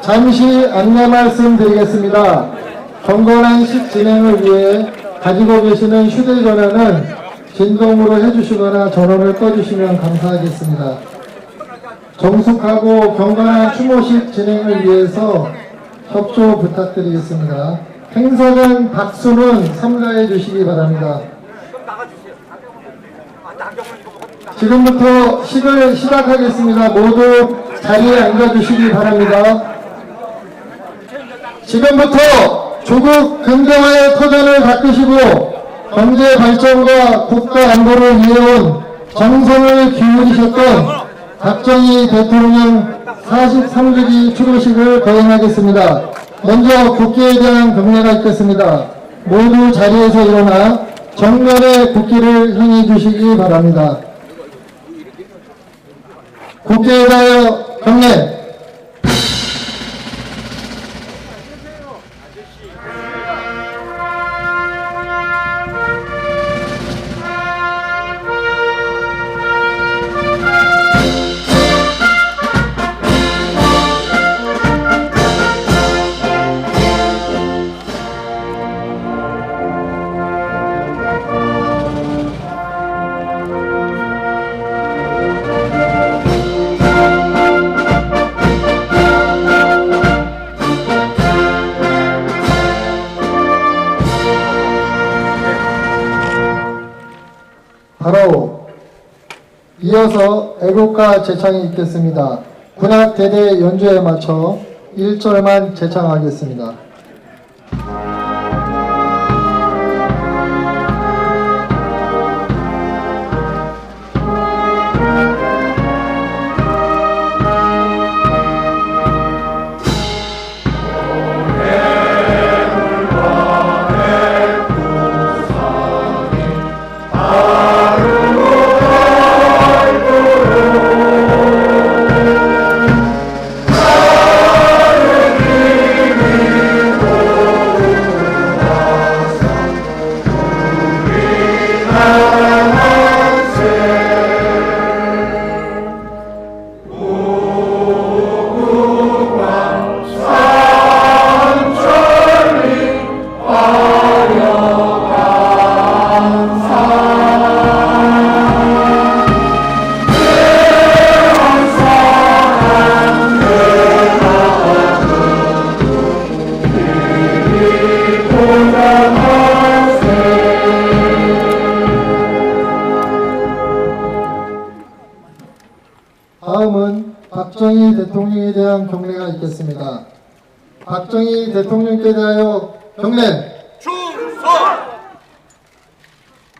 잠시 안내 말씀드리겠습니다. 경건한 진행을 위해 가지고 계시는 휴대전화는 진동으로 해주시거나 전원을 꺼주시면 감사하겠습니다. 정숙하고 경건한 추모식 진행을 위해서 협조 부탁드리겠습니다. 행사장 박수는 삼가해 주시기 바랍니다. 지금부터 식을 시작하겠습니다. 모두 자리에 앉아주시기 바랍니다. 지금부터 조국 긍정화의 터전을 닦으시고 경제 발전과 국가 안보를 위해온 정성을 기울이셨던 박정희 대통령 43주기 추모식을 거행하겠습니다. 먼저 국기에 대한 경례가 있겠습니다. 모두 자리에서 일어나 정면에 국기를 향해 주시기 바랍니다. 국기에 대하여 경례. 바로 이어서 애국가 제창이 있겠습니다. 군악 대대 연주에 맞춰 1절만 제창하겠습니다. 다음은 박정희 대통령에 대한 경례가 있겠습니다. 박정희 대통령께 대하여 경례. 충성!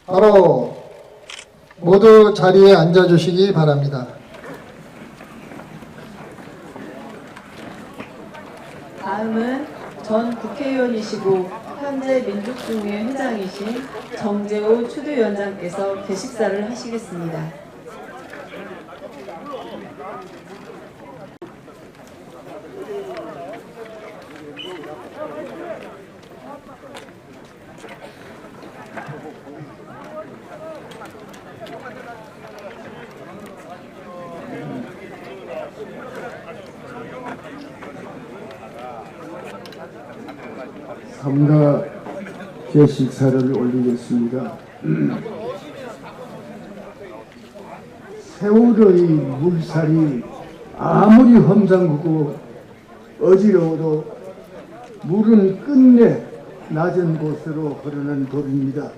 바로 모두 자리에 앉아주시기 바랍니다. 다음은 전 국회의원이시고 현재 민족중의 회장이신 정재호 추도위원장께서 계식사를 하시겠습니다. 삼가 계식사를 올리겠습니다. 세월의 물살이 아무리 험상궂고 어지러워도 물은 끝내 낮은 곳으로 흐르는 돌입니다.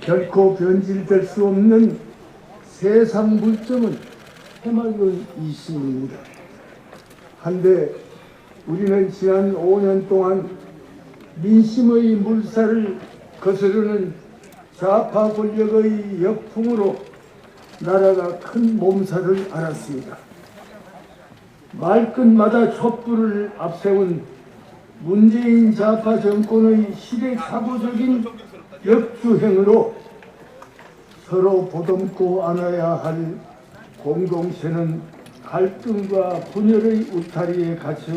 결코 변질될 수 없는 세상 물정은 해맑은 이심입니다. 한데 우리는 지난 5년 동안 민심의 물살을 거스르는 좌파 권력의 역풍으로 나라가 큰 몸살을 앓았습니다. 말끝마다 촛불을 앞세운 문재인 좌파 정권의 시대착오적인 역주행으로 서로 보듬고 안아야 할 공동체는 갈등과 분열의 울타리에 갇혀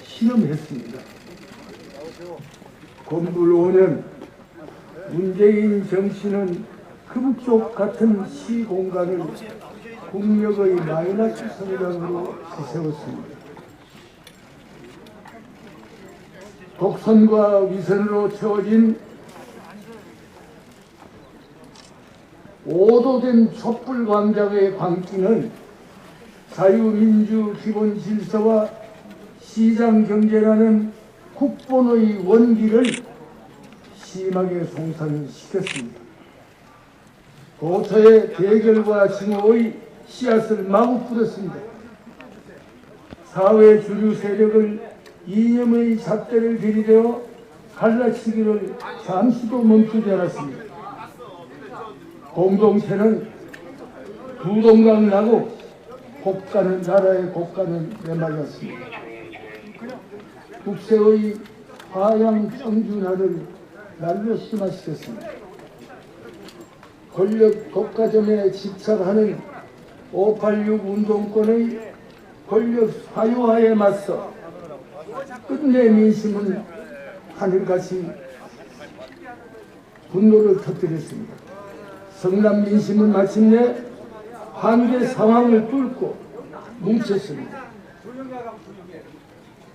신음했습니다. 건불 5년 문재인 정치는 금쪽 같은 시공간을 국력의 마이너스 성장으로 지세웠습니다. 독선과 위선으로 채워진 오도된 촛불 광장의 광기는 자유민주 기본 질서와 시장 경제라는 국본의 원기를 심하게 송산시켰습니다. 고토의 대결과 증오의 씨앗을 마구 뿌렸습니다. 사회 주류 세력을 이념의 잣대를 들이대어 갈라치기를 잠시도 멈추지 않았습니다. 공동체는 두동강 나고 국가는 나라의 국가는 메말랐습니다. 국세의 화양 평준화를 날로 심화시켰습니다. 권력 독과점에 집착하는 586 운동권의 권력 사유화에 맞서 끝내 민심은 하늘같이 분노를 터뜨렸습니다. 성남 민심은 마침내 한계 상황을 뚫고 뭉쳤습니다.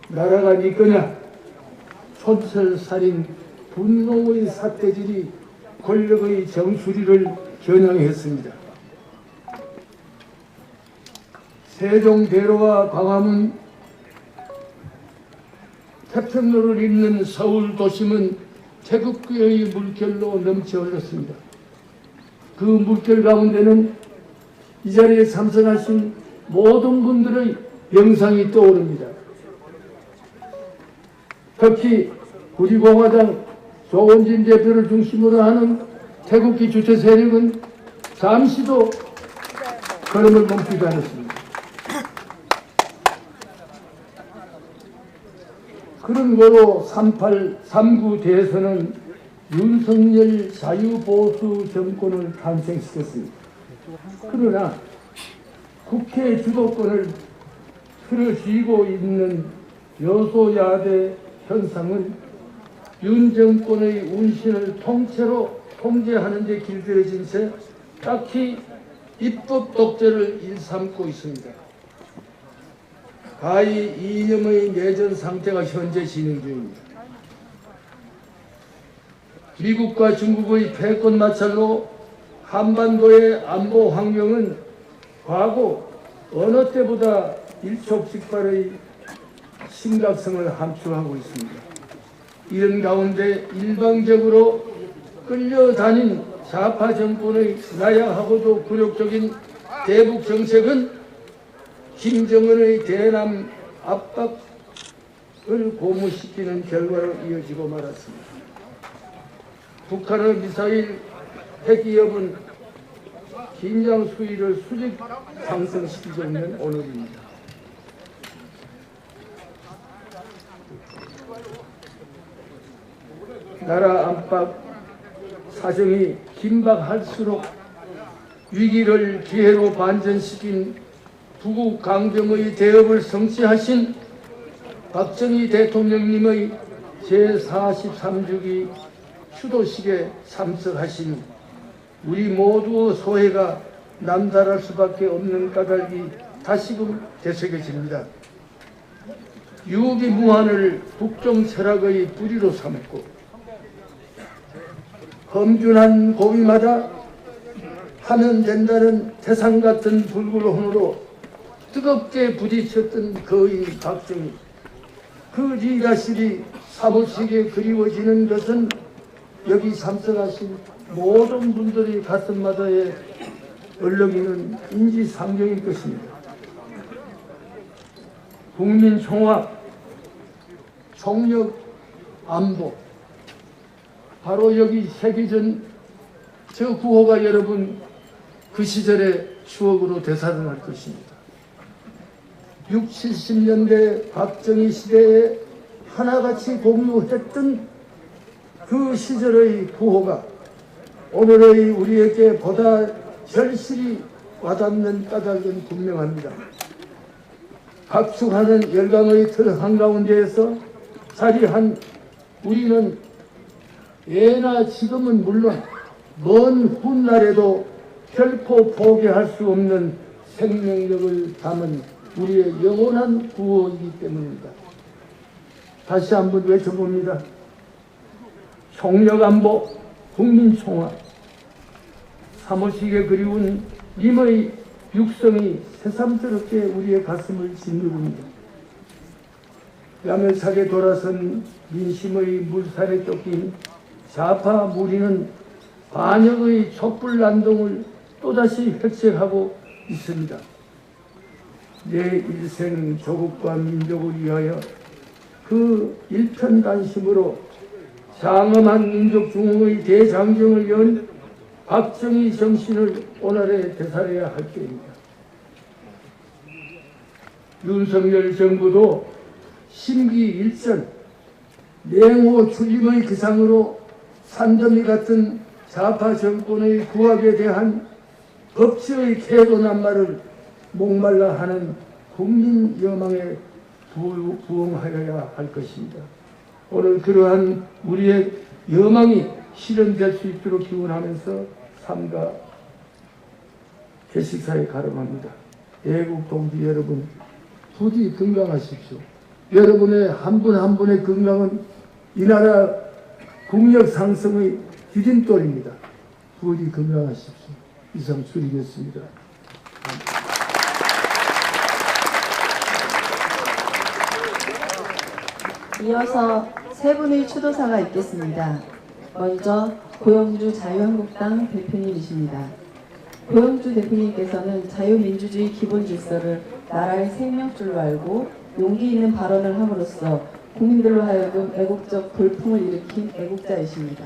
나라가 네 거냐? 촌철살인 분노의 삿대질이 권력의 정수리를 겨냥했습니다. 세종대로와 광화문, 태평로를 잇는 서울 도심은 태극기의 물결로 넘쳐 흘렀습니다. 그 물결 가운데는 이 자리에 참석하신 모든 분들의 영상이 떠오릅니다. 특히 우리 공화당 조원진 대표를 중심으로 하는 태극기 주체 세력은 잠시도 걸음을 멈추지 않았습니다. 그런 거로 3.9 대선은 윤석열 자유보수 정권을 탄생시켰습니다. 그러나 국회 주도권을 틀어쥐고 있는 여소야대 현상은 윤 정권의 운신을 통째로 통제하는 데 길들여진 채 딱히 입법 독재를 일삼고 있습니다. 가히 이념의 내전 상태가 현재 진행 중입니다. 미국과 중국의 패권 마찰로 한반도의 안보 환경은 과거 어느 때보다 일촉즉발의 심각성을 함축하고 있습니다. 이런 가운데 일방적으로 끌려다닌 좌파 정권의 나약하고도 굴욕적인 대북 정책은 김정은의 대남 압박을 고무시키는 결과로 이어지고 말았습니다. 북한의 미사일 핵위협은 긴장 수위를 수직 상승시키고 있는 오늘입니다. 나라 안팎 사정이 긴박할수록 위기를 기회로 반전시킨 부국 강병의 대업을 성취하신 박정희 대통령님의 제43주기 추도식에 참석하신 우리 모두의 소회가 남달할 수밖에 없는 까닭이 다시금 되새겨집니다. 유비무한을 국정 철학의 뿌리로 삼고 험준한 고비마다 하면 된다는 태산 같은 불굴혼으로 뜨겁게 부딪혔던 거인 박정희, 그 리더십이 사무치게 그리워지는 것은 여기 참석하신 모든 분들의 가슴마다에 얼렁이는 인지상정일 것입니다. 국민 총화, 총력, 안보, 바로 여기 세기전 저 구호가 여러분 그 시절의 추억으로 되살아날 것입니다. 60, 70년대 박정희 시대에 하나같이 공유했던 그 시절의 구호가 오늘의 우리에게 보다 절실히 와닿는 까닭은 분명합니다. 각축하는 열강의 틀 한가운데에서 자리한 우리는 예나 지금은 물론 먼 훗날에도 결코 포기할 수 없는 생명력을 담은 우리의 영원한 구호이기 때문입니다. 다시 한번 외쳐봅니다. 형력안보 국민총화. 사무치게 그리운 님의 육성이 새삼스럽게 우리의 가슴을 짓누릅니다. 야멸차게 돌아선 민심의 물살에 쫓긴 좌파 무리는 반역의 촛불난동을 또다시 획책하고 있습니다. 내 일생 조국과 민족을 위하여 그 일편단심으로 장엄한 민족중흥의 대장정을 연 박정희 정신을 오늘에 되살아야 할 때입니다. 윤석열 정부도 심기일전 냉호 출림의 기상으로 산더미 같은 좌파 정권의 구압에 대한 법치의 태도 난말을 목말라 하는 국민 여망에 부응하여야 할 것입니다. 오늘 그러한 우리의 여망이 실현될 수 있도록 기원하면서 삼가 개식사에 가름합니다. 애국 동지 여러분, 부디 건강하십시오. 여러분의 한 분 한 분의 건강은 이 나라 국력 상승의 디딤돌입니다. 부디 건강하십시오. 이상 줄이겠습니다. 이어서 세 분의 추도사가 있겠습니다. 먼저 고영주 자유한국당 대표님이십니다. 고영주 대표님께서는 자유민주주의 기본질서를 나라의 생명줄로 알고 용기 있는 발언을 함으로써 국민들로 하여금 애국적 돌풍을 일으킨 애국자이십니다.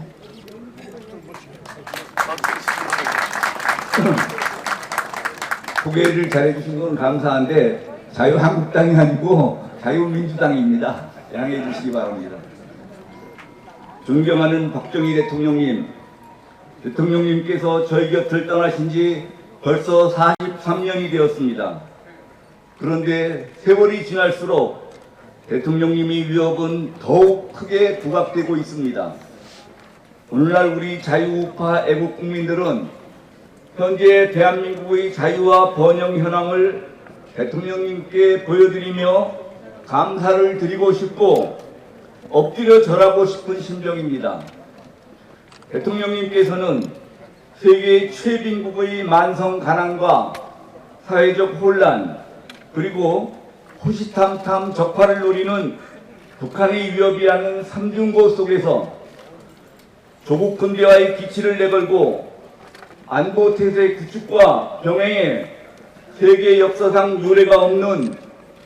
소개를 잘해주신 건 감사한데 자유한국당이 아니고 자유민주당입니다. 양해해 주시기 바랍니다. 존경하는 박정희 대통령님, 대통령님께서 저희 곁을 떠나신 지 벌써 43년이 되었습니다. 그런데 세월이 지날수록 대통령님의 위협은 더욱 크게 부각되고 있습니다. 오늘날 우리 자유우파 애국 국민들은 현재 대한민국의 자유와 번영 현황을 대통령님께 보여드리며 감사를 드리고 싶고 엎드려 절하고 싶은 심정입니다. 대통령님께서는 세계 최빈국의 만성 가난과 사회적 혼란 그리고 호시탐탐 적파를 노리는 북한의 위협이라는 삼중고 속에서 조국 근대화의 기치를 내걸고 안보태세 구축과 병행해 세계 역사상 유례가 없는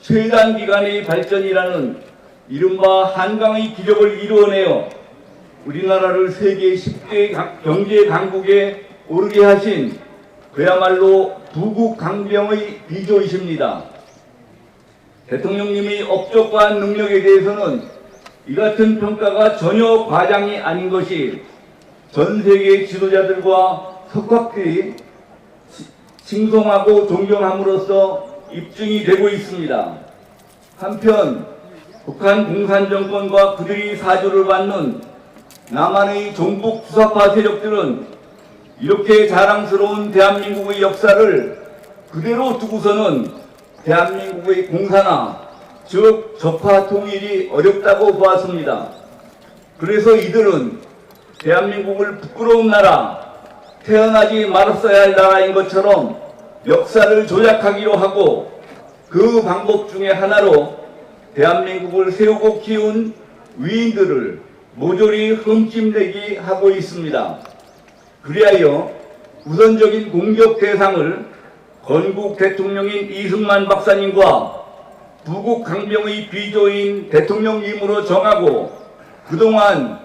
최단 기간의 발전이라는 이른바 한강의 기적을 이루어내어 우리나라를 세계 10대 경제 강국에 오르게 하신 그야말로 부국 강병의 비조이십니다. 대통령님의 업적과 능력에 대해서는 이 같은 평가가 전혀 과장이 아닌 것이 전 세계 지도자들과 석학들이 칭송하고 존경함으로써 입증이 되고 있습니다. 한편 북한 공산정권과 그들이 사주를 받는 남한의 종북 주사파 세력들은 이렇게 자랑스러운 대한민국의 역사를 그대로 두고서는 대한민국의 공산화, 즉 적화 통일이 어렵다고 보았습니다. 그래서 이들은 대한민국을 부끄러운 나라, 태어나지 말았어야 할 나라인 것처럼 역사를 조작하기로 하고 그 방법 중에 하나로 대한민국을 세우고 키운 위인들을 모조리 흠집내기 하고 있습니다. 그리하여 우선적인 공격 대상을 건국 대통령인 이승만 박사님과 부국 강병의 비조인 대통령님으로 정하고 그동안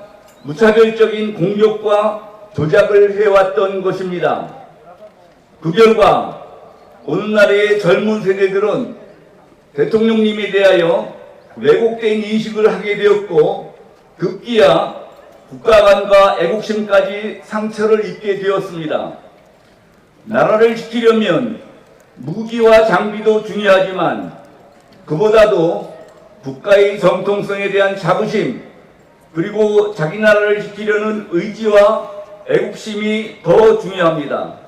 무차별적인 공격과 조작을 해왔던 것입니다. 그 결과 오늘날의 젊은 세대들은 대통령님에 대하여 왜곡된 인식을 하게 되었고 급기야 국가관과 애국심까지 상처를 입게 되었습니다. 나라를 지키려면 무기와 장비도 중요하지만 그보다도 국가의 정통성에 대한 자부심 그리고 자기 나라를 지키려는 의지와 애국심이 더 중요합니다.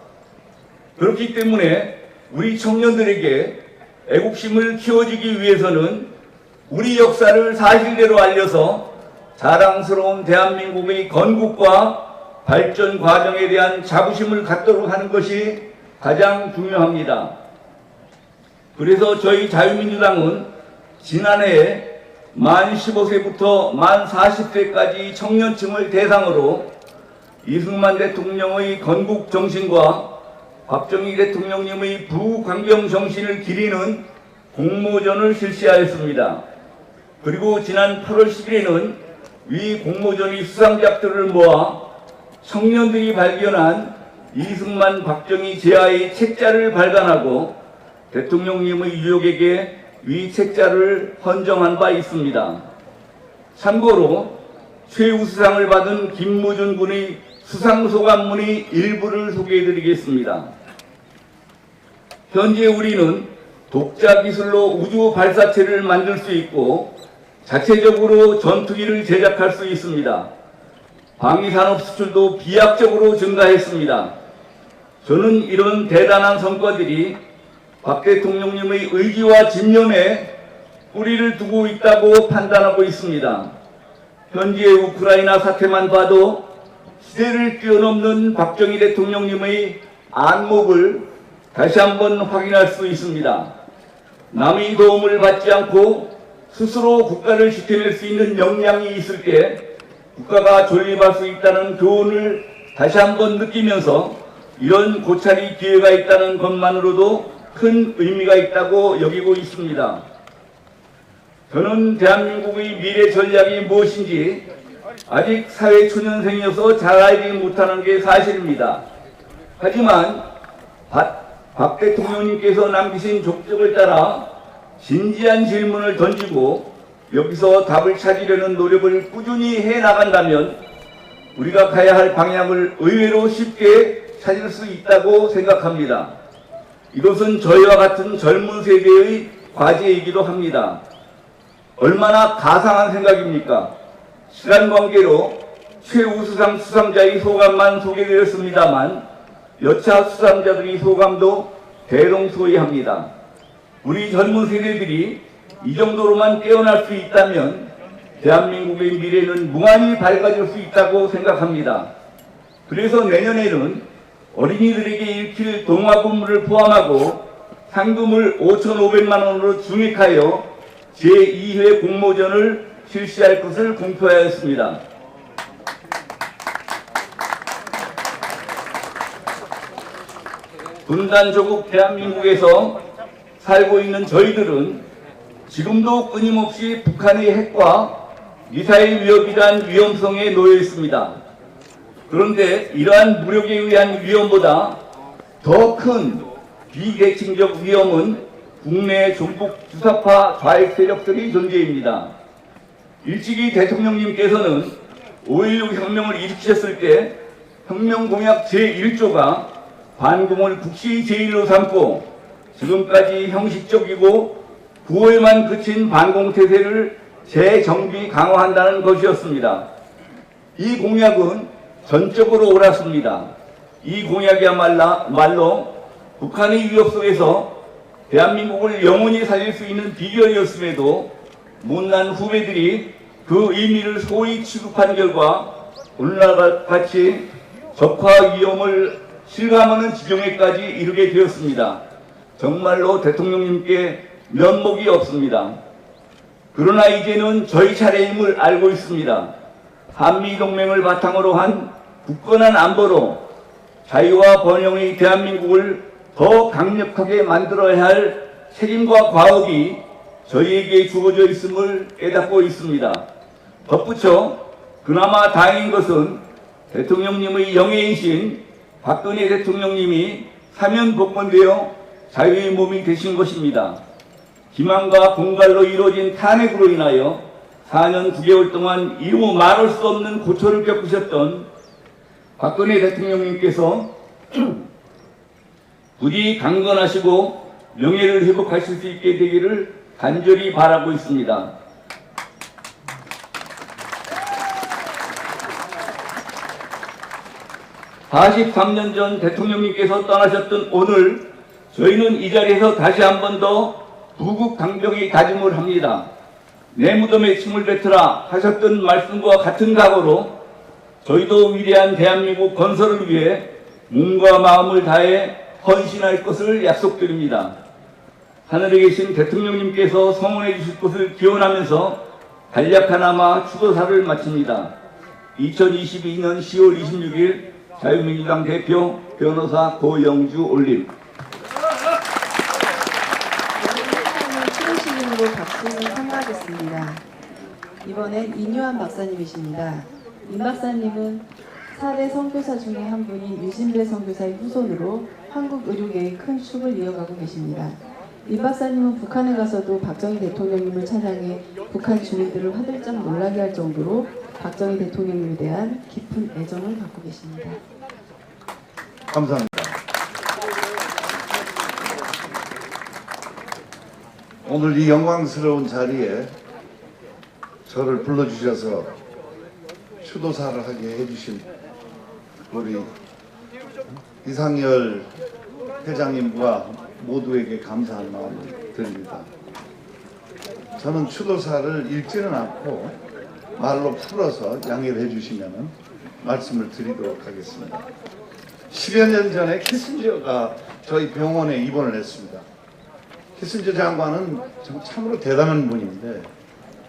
그렇기 때문에 우리 청년들에게 애국심을 키워주기 위해서는 우리 역사를 사실대로 알려서 자랑스러운 대한민국의 건국과 발전 과정에 대한 자부심을 갖도록 하는 것이 가장 중요합니다. 그래서 저희 자유민주당은 지난해 만 15세부터 만 40세까지 청년층을 대상으로 이승만 대통령의 건국 정신과 박정희 대통령님의 부강병 정신을 기리는 공모전을 실시하였습니다. 그리고 지난 8월 10일에는 위 공모전의 수상작들을 모아 청년들이 발견한 이승만 박정희 제하의 책자를 발간하고 대통령님의 유족에게 위 책자를 헌정한 바 있습니다. 참고로 최우수상을 받은 김무준 군의 수상소감문의 일부를 소개해드리겠습니다. 현재 우리는 독자 기술로 우주 발사체를 만들 수 있고 자체적으로 전투기를 제작할 수 있습니다. 방위산업 수출도 비약적으로 증가했습니다. 저는 이런 대단한 성과들이 박 대통령님의 의지와 집념에 뿌리를 두고 있다고 판단하고 있습니다. 현재의 우크라이나 사태만 봐도 시대를 뛰어넘는 박정희 대통령님의 안목을 다시 한번 확인할 수 있습니다. 남의 도움을 받지 않고 스스로 국가를 지켜낼 수 있는 역량이 있을 때 국가가 존립할 수 있다는 교훈을 다시 한번 느끼면서 이런 고찰의 기회가 있다는 것만으로도 큰 의미가 있다고 여기고 있습니다. 저는 대한민국의 미래 전략이 무엇인지 아직 사회초년생이어서 잘 알지 못하는 게 사실입니다. 하지만 박 대통령님께서 남기신 족적을 따라 진지한 질문을 던지고 여기서 답을 찾으려는 노력을 꾸준히 해나간다면 우리가 가야 할 방향을 의외로 쉽게 찾을 수 있다고 생각합니다. 이것은 저희와 같은 젊은 세대의 과제이기도 합니다. 얼마나 가상한 생각입니까? 시간 관계로 최우수상 수상자의 소감만 소개드렸습니다만 여차 수상자들의 소감도 대동소이합니다. 우리 젊은 세대들이 이 정도로만 깨어날 수 있다면 대한민국의 미래는 무한히 밝아질 수 있다고 생각합니다. 그래서 내년에는 어린이들에게 읽힐 동화본물을 포함하고 상금을 5,500만 원으로 증액하여 제2회 공모전을 실시할 것을 공표하였습니다. 분단조국 대한민국에서 살고 있는 저희들은 지금도 끊임없이 북한의 핵과 미사일 위협이란 위험성에 놓여 있습니다. 그런데 이러한 무력에 의한 위험보다 더 큰 비계층적 위험은 국내 종북 주사파 좌익 세력들의 존재입니다. 일찍이 대통령님께서는 5.16 혁명을 일으키셨을 때 혁명 공약 제1조가 반공을 국시 제1로 삼고 지금까지 형식적이고 구호에만 그친 반공태세를 재정비 강화한다는 것이었습니다. 이 공약은 전적으로 옳았습니다. 이 공약이야말로 북한의 위협 속에서 대한민국을 영원히 살릴 수 있는 비결이었음에도 못난 후배들이 그 의미를 소위 취급한 결과 오늘날 같이 적화 위험을 실감하는 지경에까지 이르게 되었습니다. 정말로 대통령님께 면목이 없습니다. 그러나 이제는 저희 차례임을 알고 있습니다. 한미동맹을 바탕으로 한 굳건한 안보로 자유와 번영의 대한민국을 더 강력하게 만들어야 할 책임과 과업이 저희에게 주어져 있음을 깨닫고 있습니다. 덧붙여 그나마 다행인 것은 대통령님의 영예이신 박근혜 대통령님이 사면 복권되어 자유의 몸이 되신 것입니다. 기만과 공갈로 이루어진 탄핵으로 인하여 4년 9개월 동안 이루 말할 수 없는 고초를 겪으셨던 박근혜 대통령님께서 부디 강건하시고 명예를 회복하실 수 있게 되기를 간절히 바라고 있습니다. (43년) 전 대통령님께서 떠나셨던 오늘 저희는 이 자리에서 다시 한 번 더 부국 강병의 다짐을 합니다. 내 무덤에 침을 뱉으라 하셨던 말씀과 같은 각오로 저희도 위대한 대한민국 건설을 위해 몸과 마음을 다해 헌신할 것을 약속드립니다. 하늘에 계신 대통령님께서 성원해 주실 것을 기원하면서 간략하나마 추도사를 마칩니다. 2022년 10월 26일 자유민주당 대표 변호사 고영주 올림. 추도시민으로 박수를 삼가겠습니다. 이번엔 인유한 박사님이십니다. 임 박사님은 4대 선교사 중에 한 분인 유진배 선교사의 후손으로 한국 의료계의 큰 축을 이어가고 계십니다. 임 박사님은 북한에 가서도 박정희 대통령님을 찬양해 북한 주민들을 화들짝 놀라게 할 정도로 박정희 대통령님에 대한 깊은 애정을 갖고 계십니다. 감사합니다. 오늘 이 영광스러운 자리에 저를 불러주셔서 추도사를 하게 해주신 우리 이상열 회장님과 모두에게 감사한 마음을 드립니다. 저는 추도사를 읽지는 않고 말로 풀어서 양해를 해주시면 말씀을 드리도록 하겠습니다. 10여 년 전에 키신저가 저희 병원에 입원을 했습니다. 키신저 장관은 참으로 대단한 분인데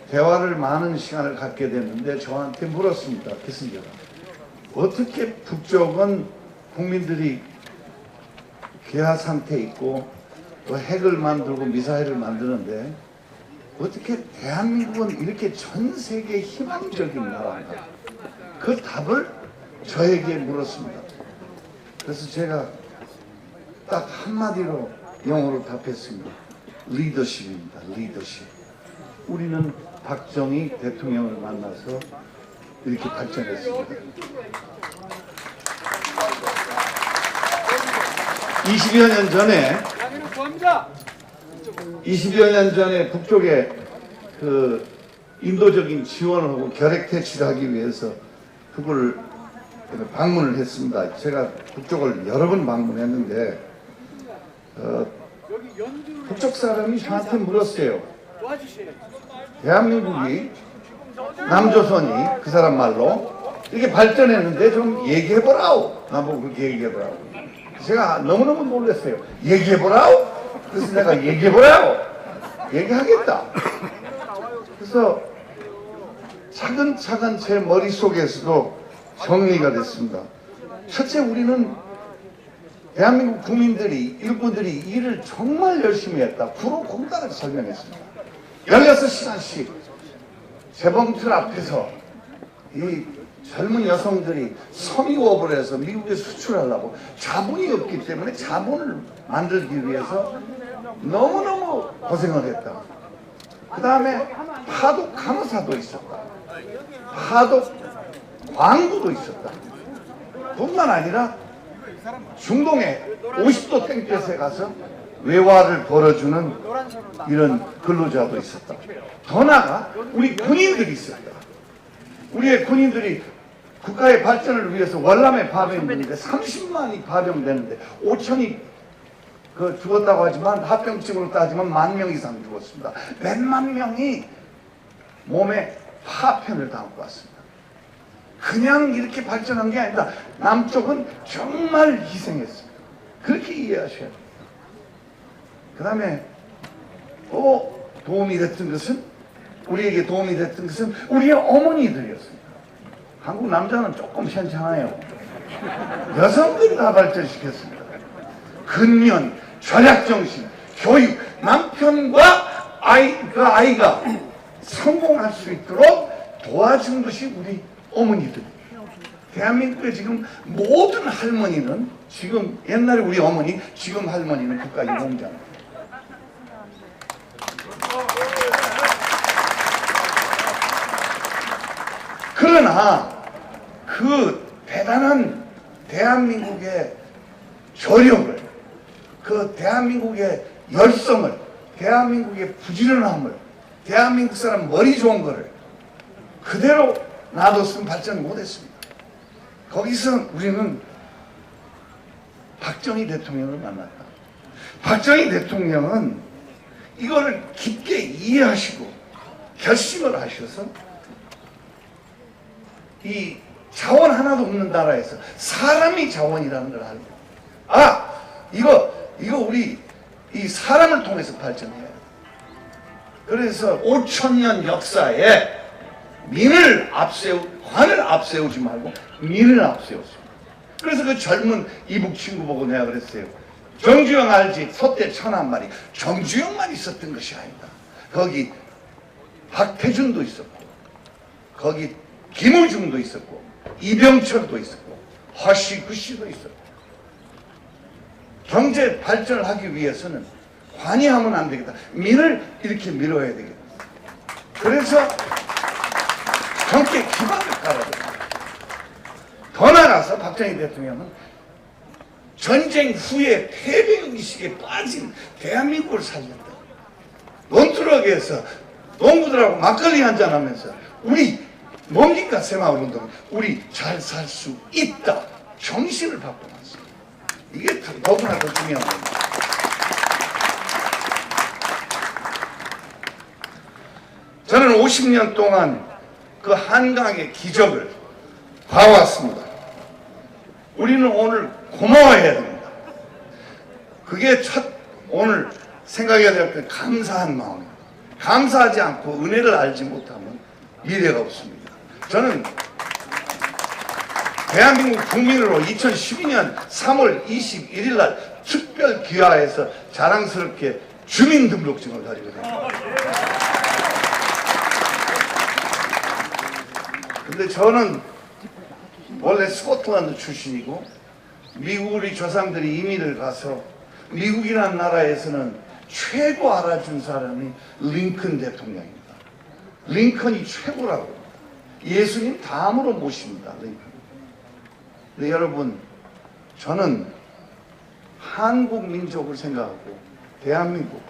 대화를 많은 시간을 갖게 됐는데 저한테 물었습니다. 키신저가 어떻게 북쪽은 국민들이 개화 상태에 있고 또 핵을 만들고 미사일을 만드는데 어떻게 대한민국은 이렇게 전 세계 희망적인 나라인가? 그 답을 저에게 물었습니다. 그래서 제가 딱 한마디로 영어로 답했습니다. 리더십입니다. 리더십. 우리는 박정희 대통령을 만나서 이렇게 발전했습니다. 20여 년 전에 북쪽에 그 인도적인 지원을 하고 결핵 퇴치를 하기 위해서 그걸 방문을 했습니다. 제가 북쪽을 여러 번 방문했는데 북쪽 사람이 저한테 물었어요. 대한민국이 남조선이 그 사람 말로 이렇게 발전했는데 좀 얘기해보라오. 나보고 그렇게 얘기해보라고. 제가 너무너무 놀랐어요. 얘기해보라오? 그래서 내가 얘기해보라오. 얘기하겠다. 그래서 차근차근 제 머릿속에서도 정리가 됐습니다. 첫째, 우리는 대한민국 국민들이, 일꾼들이 일을 정말 열심히 했다. 구로 공단을 설명했습니다. 16시간씩 재봉틀 앞에서 이 젊은 여성들이 섬유업을 해서 미국에 수출하려고 자본이 없기 때문에 자본을 만들기 위해서 너무너무 고생을 했다. 그 다음에 파독 간호사도 있었다. 파독 광부도 있었다. 뿐만 아니라 중동에 50도 땡볕에 가서 외화를 벌어주는 이런 근로자도 있었다. 더 나아가 우리 군인들이 있었다. 우리의 군인들이 국가의 발전을 위해서 월남에 파병되는데 30만이 파병되는데 5천이 죽었다고 하지만 합병증으로 따지면 10,000명 이상 죽었습니다. 몇만 명이 몸에 파편을 담고 왔습니다. 그냥 이렇게 발전한 게 아니라 남쪽은 정말 희생했습니다. 그렇게 이해하셔야 돼요. 그 다음에 도움이 됐던 것은, 우리에게 도움이 됐던 것은 우리의 어머니들이었습니다. 한국 남자는 조금 괜찮아요. 여성들이 다 발전시켰습니다. 근면, 절약정신, 교육, 남편과 아이가 성공할 수 있도록 도와준 것이 우리 어머니들이에요. 대한민국의 지금 모든 할머니는, 지금 옛날에 우리 어머니, 지금 할머니는 국가유공자입니다. 그러나 그 대단한 대한민국의 저력을, 그 대한민국의 열성을, 대한민국의 부지런함을, 대한민국 사람 머리 좋은 거를 그대로 놔뒀으면 발전 못했습니다. 거기서 우리는 박정희 대통령을 만났다. 박정희 대통령은 이거를 깊게 이해하시고 결심을 하셔서 이 자원 하나도 없는 나라에서 사람이 자원이라는 걸 알고, 이거 우리 이 사람을 통해서 발전해야 돼. 그래서 5,000년 역사에 관을 앞세우지 말고 민을 앞세웠습니다. 그래서 그 젊은 이북 친구 보고 내가 그랬어요. 정주영 알지? 소떼 1,001마리. 정주영만 있었던 것이 아니다. 거기 박태준도 있었고, 거기 김우중도 있었고, 이병철도 있었고, 허시구시도 있었고. 경제 발전을 하기 위해서는 관이 하면 안 되겠다. 민을 이렇게 밀어야 되겠다. 그래서 정계 기반을 깔아야 됩니다. 더 나아가서 박정희 대통령은 전쟁 후에 패배의식에 빠진 대한민국을 살린다. 논두렁에서 농부들하고 막걸리 한잔하면서 우리 뭡니까 새마을운동, 우리 잘 살 수 있다 정신을 바꿔놨습니다. 이게 더구나 더 중요한 겁니다. 저는 50년 동안 그 한강의 기적을 봐왔습니다. 우리는 오늘 고마워해야 됩니다. 그게 오늘 생각해야 될 건 감사한 마음입니다. 감사하지 않고 은혜를 알지 못하면 미래가 없습니다. 저는 대한민국 국민으로 2012년 3월 21일 날 특별 귀화해서 자랑스럽게 주민등록증을 가지고 다닙니다. 근데 저는 원래 스코틀랜드 출신이고 미국 우리 조상들이 이민을 가서 미국이라는 나라에서는 최고 알아준 사람이 링컨 대통령입니다. 링컨이 최고라고. 예수님 다음으로 모십니다. 링컨. 근데 여러분, 저는 한국 민족을 생각하고 대한민국,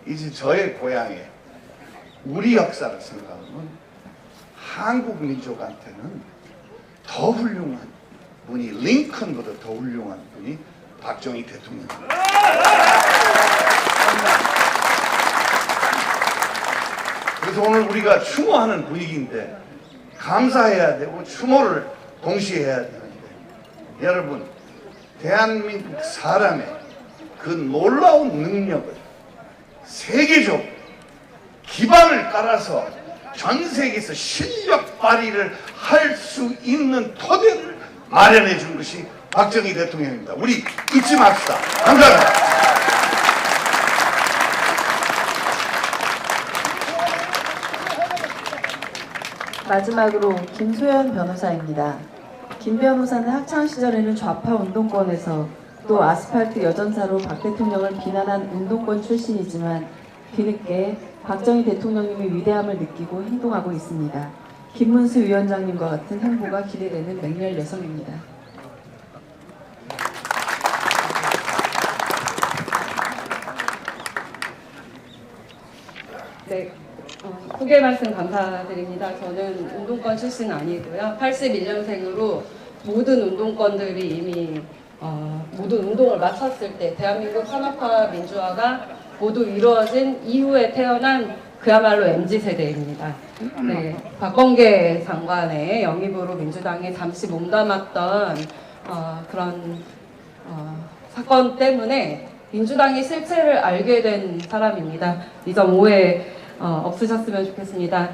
이제 저의 고향에 우리 역사를 생각하면 한국 민족한테는 더 훌륭한 분이, 링컨보다 더 훌륭한 분이 박정희 대통령입니다. 그래서 오늘 우리가 추모하는 분위기인데 감사해야 되고 추모를 동시에 해야 되는데, 여러분, 대한민국 사람의 그 놀라운 능력을 세계적 기반을 깔아서 전 세계에서 실력 발휘를 할 수 있는 토대를 마련해 준 것이 박정희 대통령입니다. 우리 잊지 맙시다. 감사합니다. 마지막으로 김소연 변호사입니다. 김 변호사는 학창시절에는 좌파 운동권에서 또 아스팔트 여전사로 박 대통령을 비난한 운동권 출신이지만 뒤늦게 박정희 대통령님의 위대함을 느끼고 행동하고 있습니다. 김문수 위원장님과 같은 행보가 기대되는 맹렬 여성입니다. 네, 소개 말씀 감사드립니다. 저는 운동권 출신 아니고요. 81년생으로 모든 운동권들이 이미 모든 운동을 마쳤을 때 대한민국 산업화 민주화가 모두 이루어진 이후에 태어난 그야말로 MZ세대입니다. 네, 박범계 장관의 영입으로 민주당에 잠시 몸담았던 그런 사건 때문에 민주당의 실체를 알게 된 사람입니다. 이 점 오해 없으셨으면 좋겠습니다.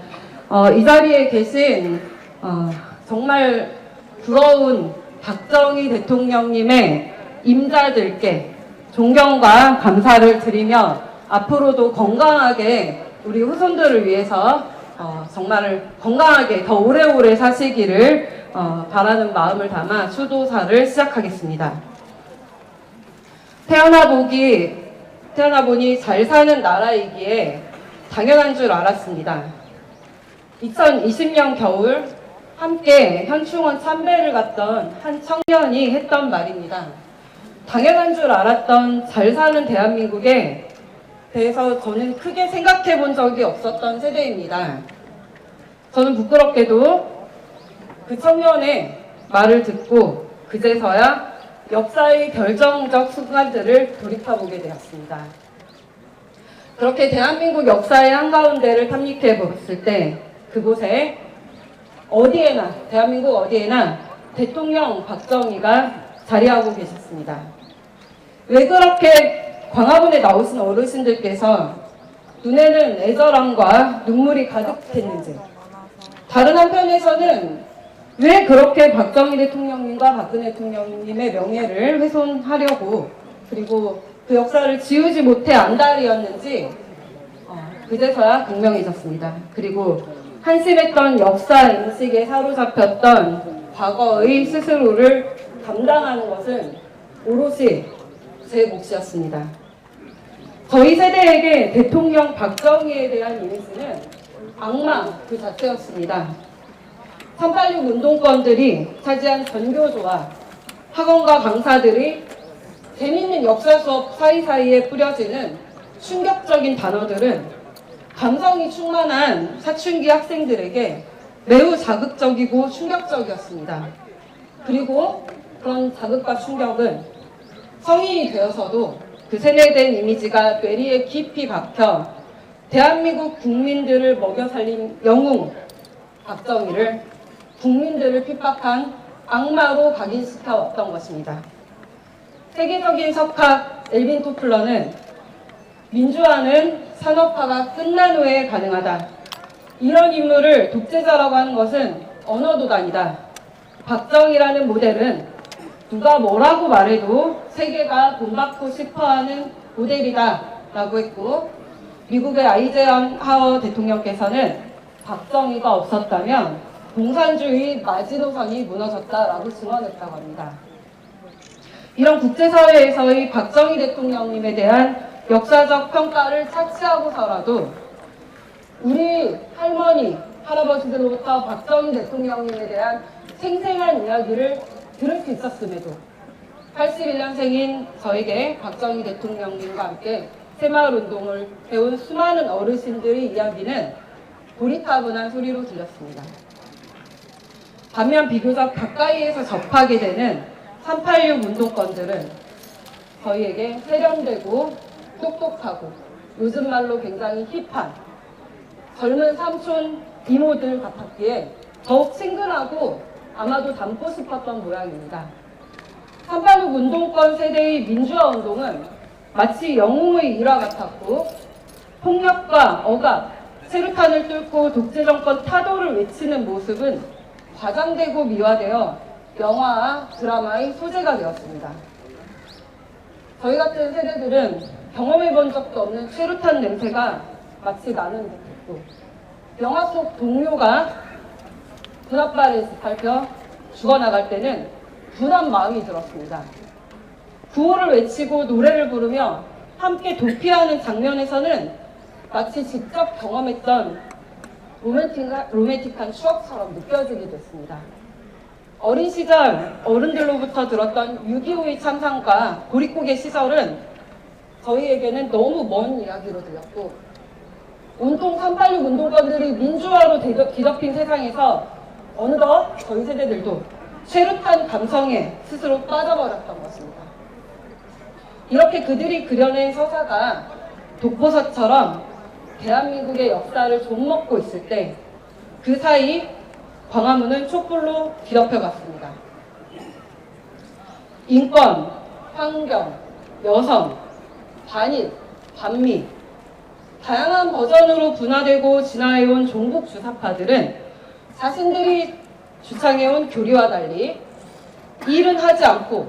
이 자리에 계신 정말 부러운 박정희 대통령님의 임자들께 존경과 감사를 드리며 앞으로도 건강하게 우리 후손들을 위해서 정말 건강하게 더 오래오래 사시기를 바라는 마음을 담아 추도사를 시작하겠습니다. 태어나 보니 잘 사는 나라이기에 당연한 줄 알았습니다. 2020년 겨울 함께 현충원 참배를 갔던 한 청년이 했던 말입니다. 당연한 줄 알았던 잘 사는 대한민국에 대해서 저는 크게 생각해 본 적이 없었던 세대입니다. 저는 부끄럽게도 그 청년의 말을 듣고 그제서야 역사의 결정적 순간들을 돌이켜보게 되었습니다. 그렇게 대한민국 역사의 한가운데를 탐닉해 봤을 때 그곳에 어디에나, 대한민국 어디에나 대통령 박정희가 자리하고 계셨습니다. 왜 그렇게 광화문에 나오신 어르신들께서 눈에는 애절함과 눈물이 가득했는지, 다른 한편에서는 왜 그렇게 박정희 대통령님과 박근혜 대통령님의 명예를 훼손하려고, 그리고 그 역사를 지우지 못해 안달이었는지 그제서야 극명해졌습니다. 그리고 한심했던 역사 인식에 사로잡혔던 과거의 스스로를 감당하는 것은 오롯이 제 몫이었습니다. 저희 세대에게 대통령 박정희에 대한 이미지는 악마 그 자체였습니다. 386 운동권들이 차지한 전교조와 학원과 강사들이 재밌는 역사 수업 사이사이에 뿌려지는 충격적인 단어들은 감성이 충만한 사춘기 학생들에게 매우 자극적이고 충격적이었습니다. 그리고 그런 자극과 충격은 성인이 되어서도 그 세뇌된 이미지가 뇌리에 깊이 박혀 대한민국 국민들을 먹여 살린 영웅 박정희를 국민들을 핍박한 악마로 각인시켜 왔던 것입니다. 세계적인 석학 엘빈 토플러는 민주화는 산업화가 끝난 후에 가능하다. 이런 인물을 독재자라고 하는 것은 언어도단이다. 박정희라는 모델은 누가 뭐라고 말해도 세계가 본받고 싶어하는 모델이다 라고 했고, 미국의 아이젠하워 대통령께서는 박정희가 없었다면 공산주의 마지노선이 무너졌다라고 증언했다고 합니다. 이런 국제사회에서의 박정희 대통령님에 대한 역사적 평가를 차치하고서라도 우리 할머니, 할아버지들로부터 박정희 대통령님에 대한 생생한 이야기를 들을 수 있었음에도 81년생인 저에게 박정희 대통령님과 함께 새마을운동을 배운 수많은 어르신들의 이야기는 고리타분한 소리로 들렸습니다. 반면 비교적 가까이에서 접하게 되는 386 운동권들은 저희에게 세련되고 똑똑하고 요즘 말로 굉장히 힙한 젊은 삼촌 이모들 같았기에 더욱 친근하고 아마도 닮고 싶었던 모양입니다. 386 운동권 세대의 민주화 운동은 마치 영웅의 일화 같았고, 폭력과 억압, 체류탄을 뚫고 독재정권 타도를 외치는 모습은 과장되고 미화되어 영화와 드라마의 소재가 되었습니다. 저희 같은 세대들은 경험해본 적도 없는 최루탄 냄새가 마치 나는 듯했고, 영화 속 동료가 군합발을 밟혀 죽어나갈 때는 분한 마음이 들었습니다. 구호를 외치고 노래를 부르며 함께 도피하는 장면에서는 마치 직접 경험했던 로맨틱한 추억처럼 느껴지게 됐습니다. 어린 시절 어른들로부터 들었던 6.25의 참상과 고립국의 시절은 저희에게는 너무 먼 이야기로 들렸고, 온통 386 운동권들이 민주화로 뒤덮인 세상에서 어느덧 저희 세대들도 최루탄 감성에 스스로 빠져버렸던 것입니다. 이렇게 그들이 그려낸 서사가 독보서처럼 대한민국의 역사를 좀먹고 있을 때 그 사이 광화문은 촛불로 뒤덮여갔습니다. 인권, 환경, 여성, 반일, 반미 다양한 버전으로 분화되고 진화해온 종북 주사파들은 자신들이 주창해온 교리와 달리 일은 하지 않고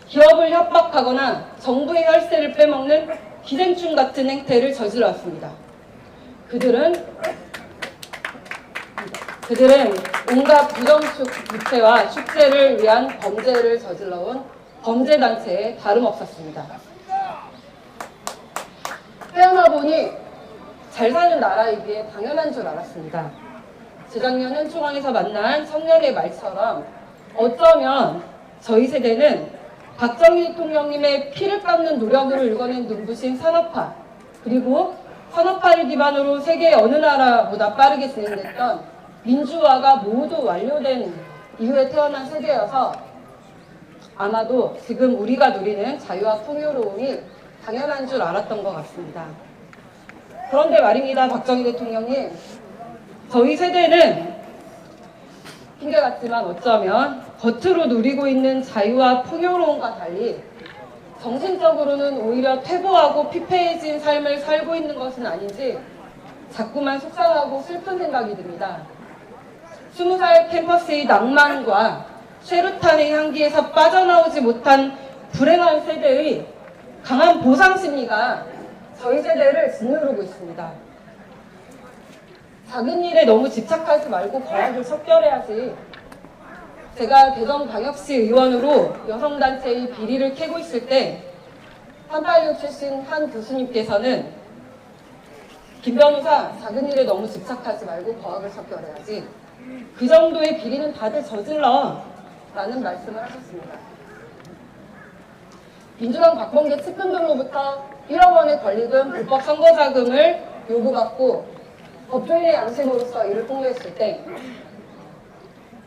기업을 협박하거나 정부의 혈세를 빼먹는 기생충 같은 행태를 저질렀습니다. 그들은 온갖 부정부패와 축제를 위한 범죄를 저질러온 범죄단체에 다름없었습니다. 태어나 보니 잘 사는 나라이기에 당연한 줄 알았습니다. 재작년 현충원에서 만난 청년의 말처럼 어쩌면 저희 세대는 박정희 대통령님의 피를 깎는 노력으로 일궈낸 눈부신 산업화, 그리고 산업화를 기반으로 세계 어느 나라보다 빠르게 진행됐던 민주화가 모두 완료된 이후에 태어난 세대여서 아마도 지금 우리가 누리는 자유와 풍요로움이 당연한 줄 알았던 것 같습니다. 그런데 말입니다, 박정희 대통령님. 저희 세대는 핑계 같지만 어쩌면 겉으로 누리고 있는 자유와 풍요로움과 달리 정신적으로는 오히려 퇴보하고 피폐해진 삶을 살고 있는 것은 아닌지 자꾸만 속상하고 슬픈 생각이 듭니다. 20살 캠퍼스의 낭만과 쉐루탄의 향기에서 빠져나오지 못한 불행한 세대의 강한 보상 심리가 저희 세대를 짓누르고 있습니다. 작은 일에 너무 집착하지 말고 거학을 척결해야지. 제가 대전광역시 의원으로 여성단체의 비리를 캐고 있을 때 386 출신 한 교수님께서는 김 변호사, 작은 일에 너무 집착하지 말고 거학을 척결해야지. 그 정도의 비리는 다들 저질러 라는 말씀을 하셨습니다. 민주당 박범계 측근들로부터 1억 원의 권리금, 불법 선거자금을 요구받고 법조인의 양심으로서 이를 폭로했을 때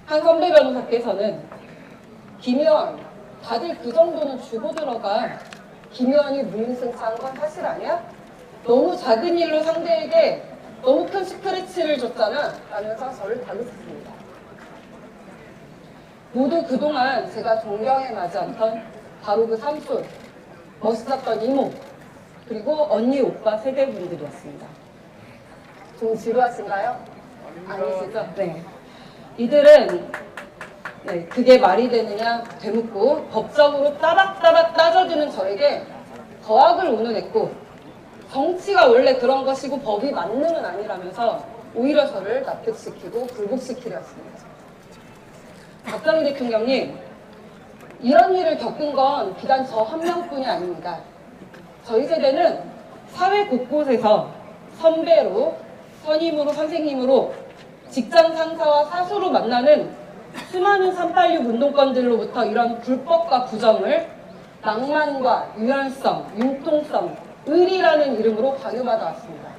한 선배 변호사께서는 김 의원, 다들 그 정도는 주고 들어가. 김 의원이 무임승차한 건 사실 아니야? 너무 작은 일로 상대에게 너무 큰 스크래치를 줬잖아 라면서 저를 다그쳤습니다. 모두 그동안 제가 존경해 마지 않던 바로 그 삼촌, 멋있었던 이모, 그리고 언니, 오빠 세대분들이었습니다. 좀 지루하신가요? 아니시죠? 네. 이들은 그게 말이 되느냐 되묻고 법적으로 따박따박 따져주는 저에게 거학을 운운했고 정치가 원래 그런 것이고 법이 만능은 아니라면서 오히려 저를 납득시키고 굴복시키려 했습니다. 박정희 대통령님, 이런 일을 겪은 건 비단 저 한 명뿐이 아닙니다. 저희 세대는 사회 곳곳에서 선배로, 선임으로, 선생님으로, 직장 상사와 사수로 만나는 수많은 386 운동권들로부터 이런 불법과 부정을 낭만과 유연성, 융통성, 의리라는 이름으로 강요받아 왔습니다.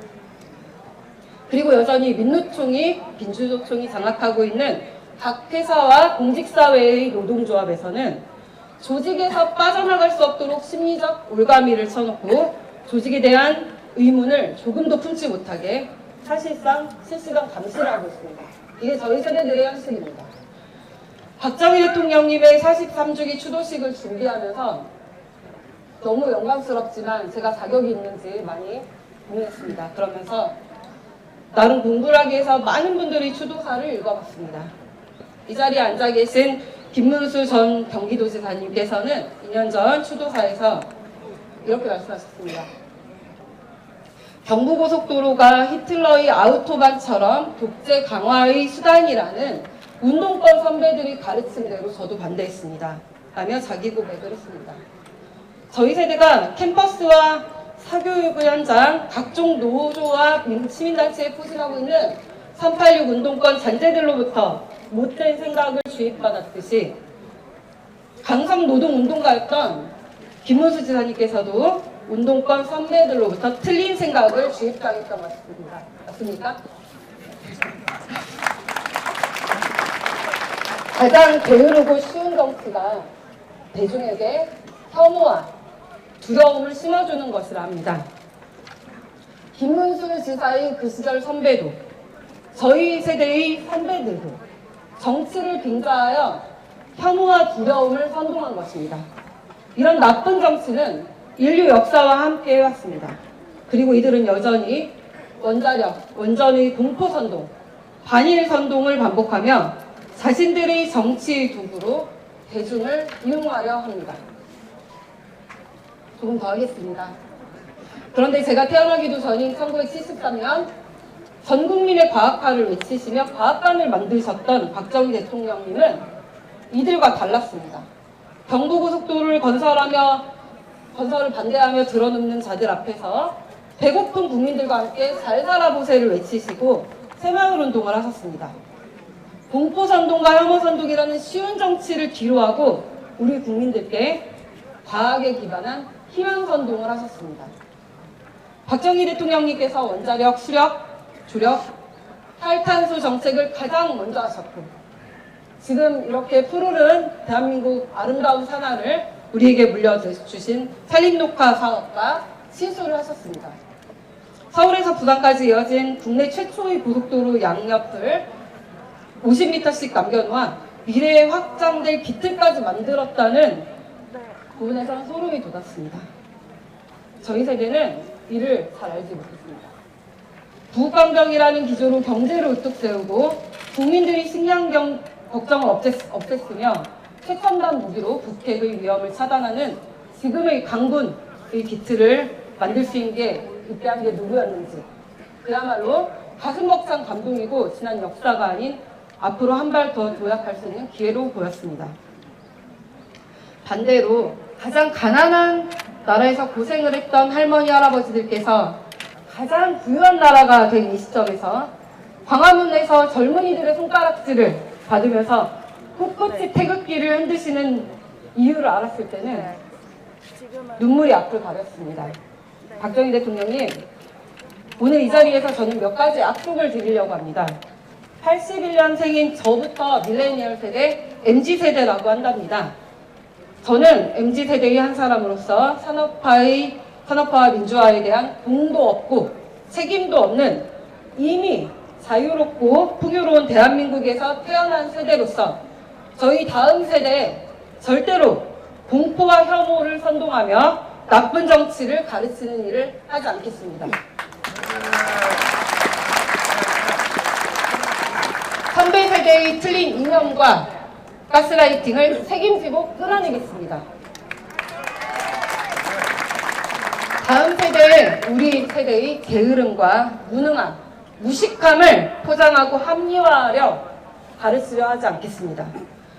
그리고 여전히 민노총이, 민주노총이 장악하고 있는 각 회사와 공직사회의 노동조합에서는 조직에서 빠져나갈 수 없도록 심리적 올가미를 쳐놓고 조직에 대한 의문을 조금도 품지 못하게 사실상 실시간 감시를 하고 있습니다. 이게 저희 세대들의 현실입니다. 박정희 대통령님의 43주기 추도식을 준비하면서 너무 영광스럽지만 제가 자격이 있는지 많이 고민했습니다. 그러면서 나름 공부를 하기 위해서 많은 분들이 추도사를 읽어봤습니다. 이 자리에 앉아 계신 김문수 전 경기도지사님께서는 2년 전 추도사에서 이렇게 말씀하셨습니다. 경부고속도로가 히틀러의 아우토반처럼 독재 강화의 수단이라는 운동권 선배들이 가르친 대로 저도 반대했습니다. 라며 자기 고백을 했습니다. 저희 세대가 캠퍼스와 사교육 현장, 각종 노조와 시민단체에 포진하고 있는 386 운동권 잔재들로부터 못된 생각을 주입받았듯이 강성 노동운동가였던 김문수 지사님께서도 운동권 선배들로부터 틀린 생각을 주입당했던 것 같습니다. 맞습니까? 가장 게으르고 쉬운 정치가 대중에게 혐오와 두려움을 심어주는 것이라 합니다. 김문수 지사의 그 시절 선배도 저희 세대의 선배들도 정치를 빙자하여 혐오와 두려움을 선동한 것입니다. 이런 나쁜 정치는 인류 역사와 함께 해왔습니다. 그리고 이들은 여전히 원자력, 원전의 공포선동, 반일선동을 반복하며 자신들의 정치 도구로 대중을 이용하려 합니다. 조금 더 하겠습니다. 그런데 제가 태어나기도 전인 1973년 전 국민의 과학화를 외치시며 과학관을 만드셨던 박정희 대통령님은 이들과 달랐습니다. 경부고속도로를 건설을 반대하며 들어눕는 자들 앞에서 배고픈 국민들과 함께 잘 살아보세를 외치시고 새마을운동을 하셨습니다. 공포선동과 혐오선동이라는 쉬운 정치를 뒤로하고 우리 국민들께 과학에 기반한 희망선동을 하셨습니다. 박정희 대통령님께서 원자력, 수력, 주력, 탈탄소 정책을 가장 먼저 하셨고 지금 이렇게 푸르른 대한민국 아름다운 산하를 우리에게 물려주신 산림녹화 사업과 시술을 하셨습니다. 서울에서 부산까지 이어진 국내 최초의 고속도로 양옆을 50m씩 남겨놓아 미래에 확장될 기틀까지 만들었다는 부분에서 소름이 돋았습니다. 저희 세대는 이를 잘 알지 못했습니다. 부국강병이라는 기조로 경제를 우뚝 세우고 국민들이 식량 걱정을 없앴으며 최첨단 무기로 북핵의 위험을 차단하는 지금의 강군의 기틀을 만들 수 있는 게 그때 한 게 누구였는지 그야말로 가슴 벅찬 감동이고 지난 역사가 아닌 앞으로 한 발 더 도약할 수 있는 기회로 보였습니다. 반대로 가장 가난한 나라에서 고생을 했던 할머니 할아버지들께서 가장 부유한 나라가 된 이 시점에서 광화문에서 젊은이들의 손가락질을 받으면서 꿋꿋이 태극기를 흔드시는 이유를 알았을 때는 눈물이 앞을 가렸습니다. 박정희 대통령님, 오늘 이 자리에서 저는 몇 가지 약속을 드리려고 합니다. 81년생인 저부터 밀레니얼 세대, MZ세대라고 한답니다. 저는 MZ세대의 한 사람으로서 산업화와 민주화에 대한 공도 없고 책임도 없는 이미 자유롭고 풍요로운 대한민국에서 태어난 세대로서 저희 다음 세대에 절대로 공포와 혐오를 선동하며 나쁜 정치를 가르치는 일을 하지 않겠습니다. 선배 세대의 틀린 이념과 가스라이팅을 책임지고 끊어내겠습니다. 다음 세대에 우리 세대의 게으름과 무능함, 무식함을 포장하고 합리화하려 가르치려 하지 않겠습니다.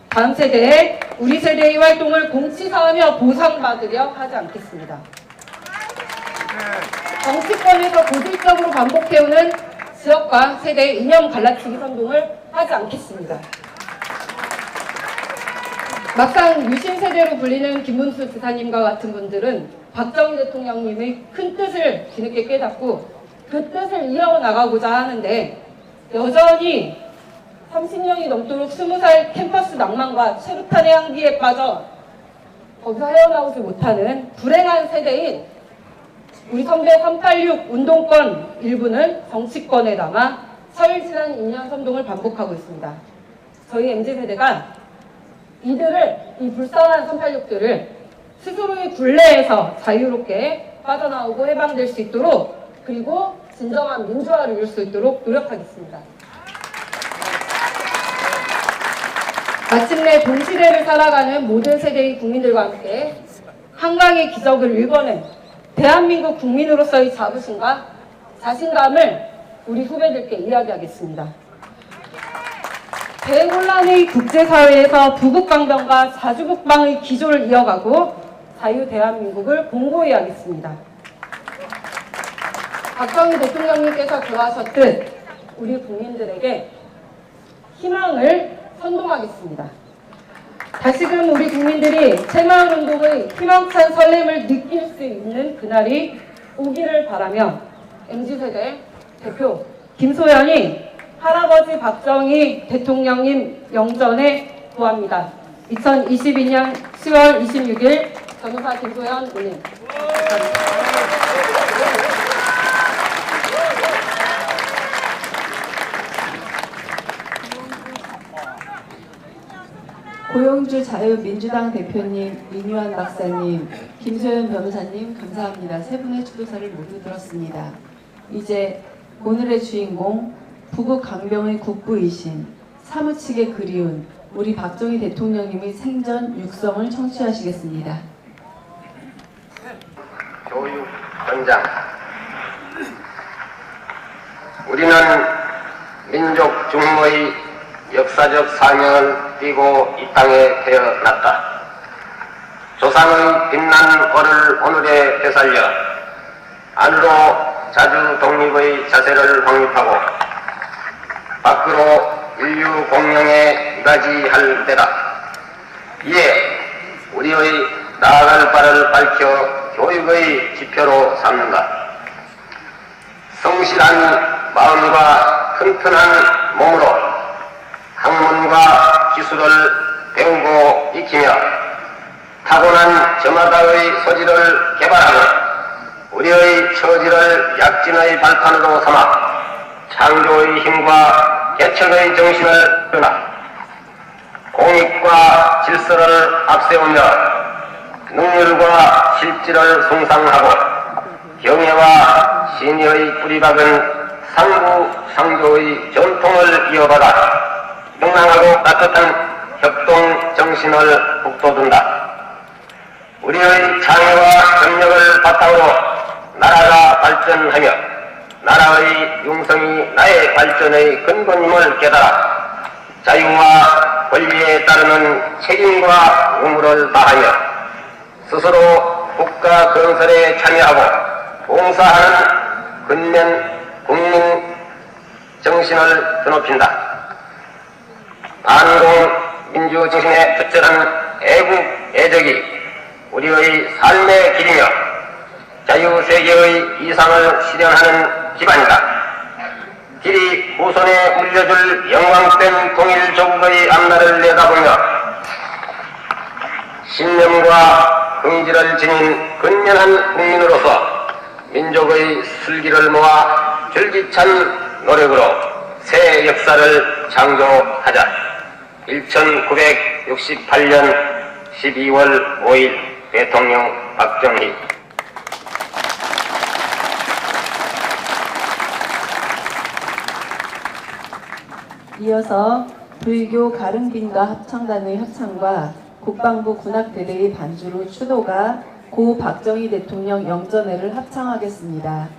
다음 세대에 우리 세대의 활동을 공치사하며 보상받으려 하지 않겠습니다. 정치권에서 고질적으로 반복해오는 지역과 세대의 이념 갈라치기 선동을 하지 않겠습니다. 막상 유신 세대로 불리는 김문수 지사님과 같은 분들은 박정희 대통령님의 큰 뜻을 뒤늦게 깨닫고 그 뜻을 이어나가고자 하는데 여전히 30년이 넘도록 20살 캠퍼스 낭만과 최루탄의 향기에 빠져 거기서 헤어나오지 못하는 불행한 세대인 우리 선배 386 운동권 일부는 정치권에 남아 서울지난 2년 선동을 반복하고 있습니다. 저희 MZ세대가 이들을, 이 불쌍한 386들을 스스로의 굴레에서 자유롭게 빠져나오고 해방될 수 있도록 그리고 진정한 민주화를 이룰 수 있도록 노력하겠습니다. 마침내 동시대를 살아가는 모든 세대의 국민들과 함께 한강의 기적을 일궈낸 대한민국 국민으로서의 자부심과 자신감을 우리 후배들께 이야기하겠습니다. 대혼란의 국제사회에서 부국강병과 자주국방의 기조를 이어가고 자유 대한민국을 공고히 하겠습니다. 박정희 대통령님께서 그러하셨듯 우리 국민들에게 희망을 선동하겠습니다. 다시금 우리 국민들이 새마을운동의 희망찬 설렘을 느낄 수 있는 그날이 오기를 바라며 MZ세대 대표 김소연이 할아버지 박정희 대통령님 영전에 구합니다. 2022년 10월 26일 전우사 김소연 의원. 고용주 자유민주당 대표님, 이뉴한 박사님, 김소연 변호사님 감사합니다. 세 분의 추도사를 모두 들었습니다. 이제 오늘의 주인공 부국 강병의 국부이신 사무치게 그리운 우리 박정희 대통령님의 생전 육성을 청취하시겠습니다. 교육 현장. 우리는 민족 중흥의 역사적 사명을 띠고 이 땅에 태어났다. 조상의 빛난 얼을 오늘에 되살려 안으로 자주 독립의 자세를 확립하고 밖으로 인류 공영에 이바지할 때다. 이에 우리의 나아갈 바를 밝혀 교육의 지표로 삼는다. 성실한 마음과 튼튼한 몸으로 학문과 기술을 배우고 익히며 타고난 저마다의 소질을 개발하고 우리의 처지를 약진의 발판으로 삼아 창조의 힘과 개척의 정신을 변화 공익과 질서를 앞세우며 능률과 실질을 숭상하고 경애와 신의의 뿌리박은 상부 상조의 전통을 이어받아 명랑하고 따뜻한 협동 정신을 북돋운다. 우리의 창의와 경력을 바탕으로 나라가 발전하며 나라의 융성이 나의 발전의 근본임을 깨달아 자유와 권리에 따르는 책임과 의무를 다하며 스스로 국가 건설에 참여하고 봉사하는 근면 국민 정신을 드높인다. 반공 민주 정신의 투철한 애국 애적이 우리의 삶의 길이며 자유세계의 이상을 실현하는 기반이다. 길이 후손에 물려줄 영광된 통일조국의 앞날을 내다보며 신념과 긍지를 지닌 근면한 국민으로서 민족의 슬기를 모아 줄기찬 노력으로 새 역사를 창조하자. 1968년 12월 5일 대통령 박정희. 이어서 불교 가릉빈가 합창단의 합창과 국방부 군악대대의 반주로 추도가 고 박정희 대통령 영전회를 합창하겠습니다.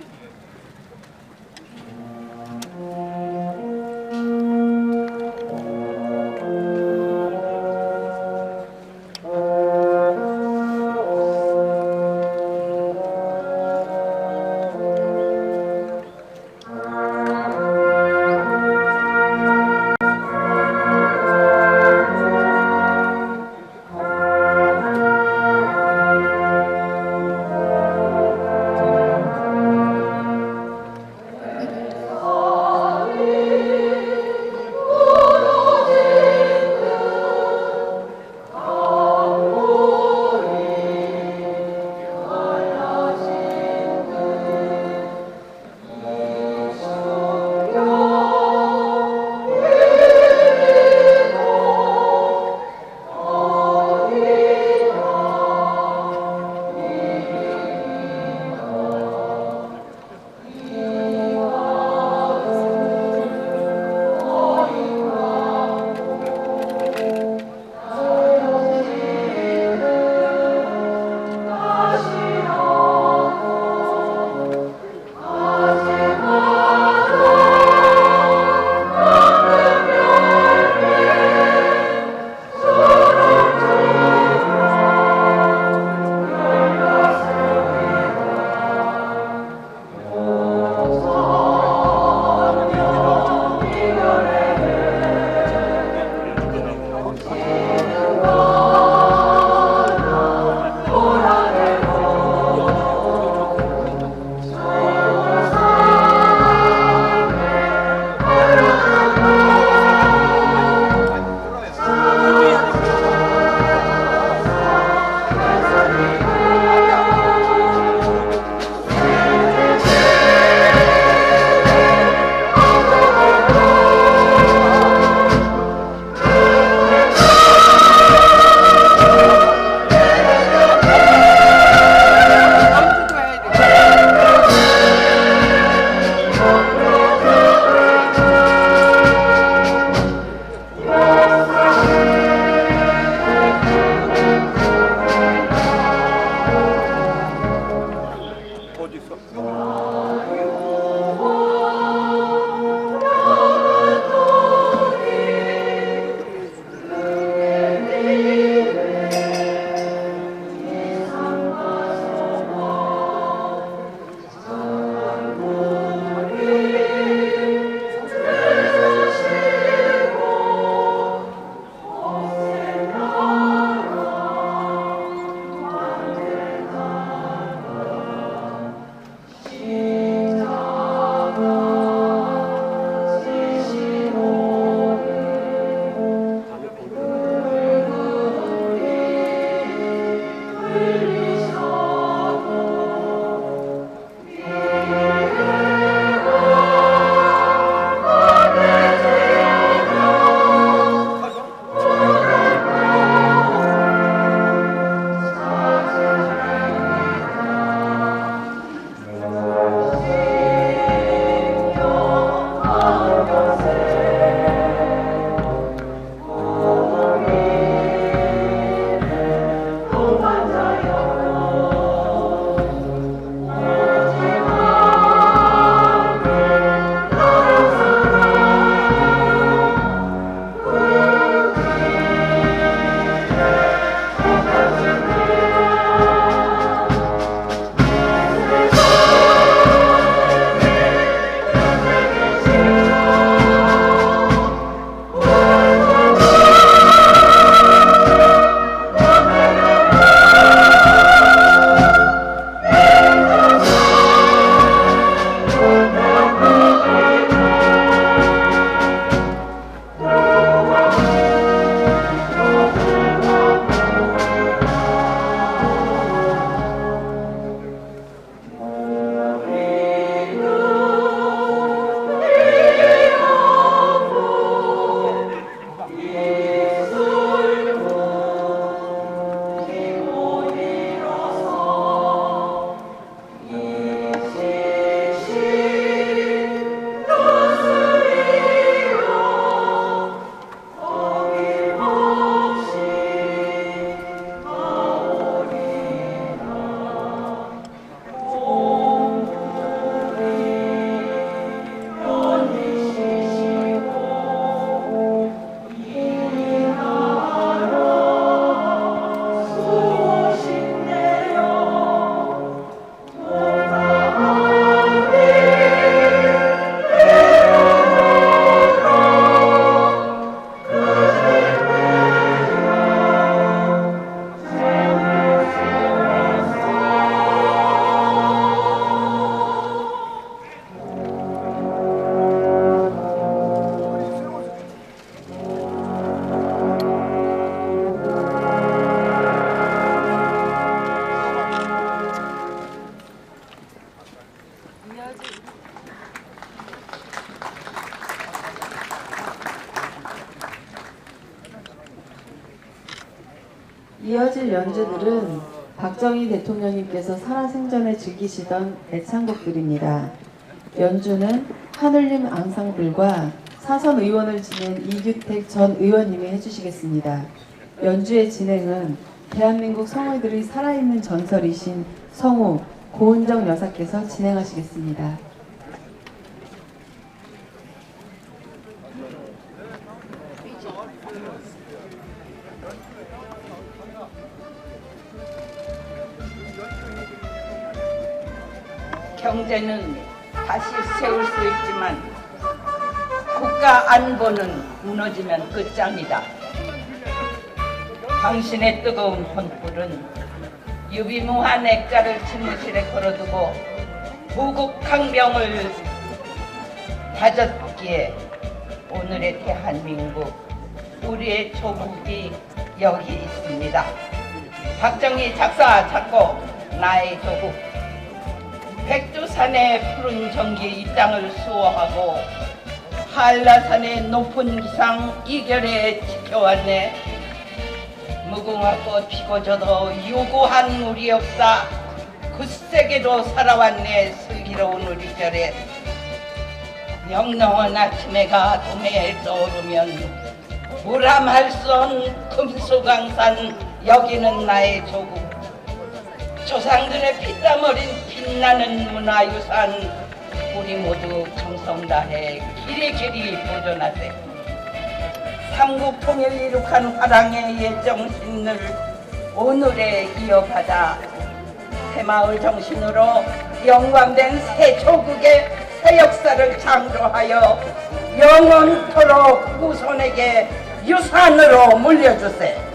이어질 연주들은 박정희 대통령님께서 살아생전에 즐기시던 애창곡들입니다. 연주는 한울림 앙상블과 사선 의원을 지낸 이규택 전 의원님이 해주시겠습니다. 연주의 진행은 대한민국 성우들의 살아있는 전설이신 성우 고은정 여사께서 진행하시겠습니다. 경제는 다시 세울 수 있지만 국가 안보는 무너지면 끝장이다. 당신의 뜨거운 혼불은 유비무한 액자를 집무실에 걸어두고 부국항병을 다졌기에 오늘의 대한민국, 우리의 조국이 여기 있습니다. 박정희 작사 작곡 나의 조국. 백두산의 푸른 정기 이 땅을 수호하고 한라산의 높은 기상 이결에 지켜왔네. 무궁화 꽃 피고져도 유구한 우리 역사 굳세게도 살아왔네. 슬기로운 우리 절에 영롱한 아침해가 동해에 떠오르면 무람할 수 없는 금수강산 여기는 나의 조국. 조상들의 피땀 어린 빛나는 문화유산 우리 모두 정성 다해 길이길이 보존하세. 삼국통일 이룩한 화랑의 옛 정신을 오늘에 이어받아 새마을 정신으로 영감된 새 조국의 새 역사를 창조하여 영원토록 후손에게 유산으로 물려주세.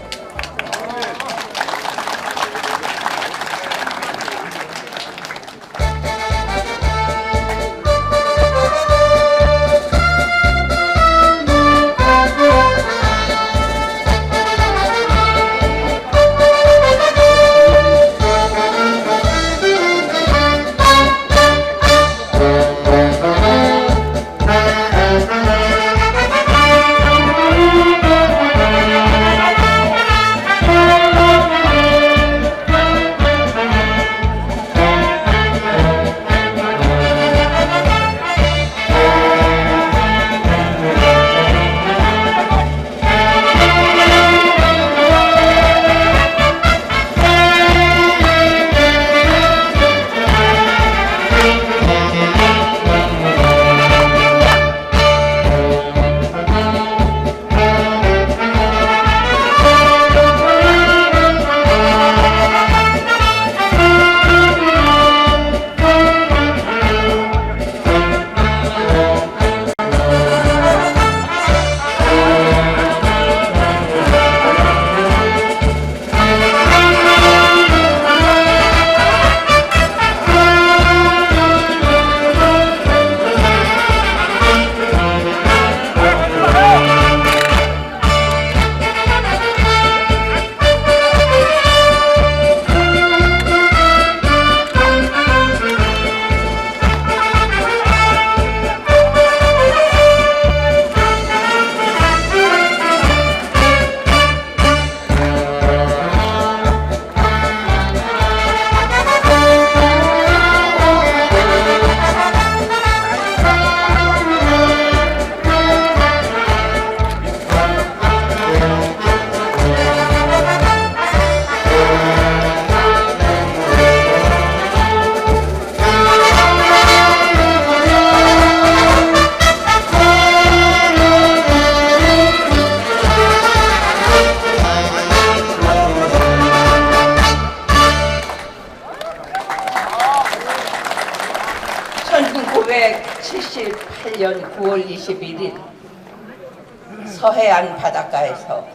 서해안 바닷가에서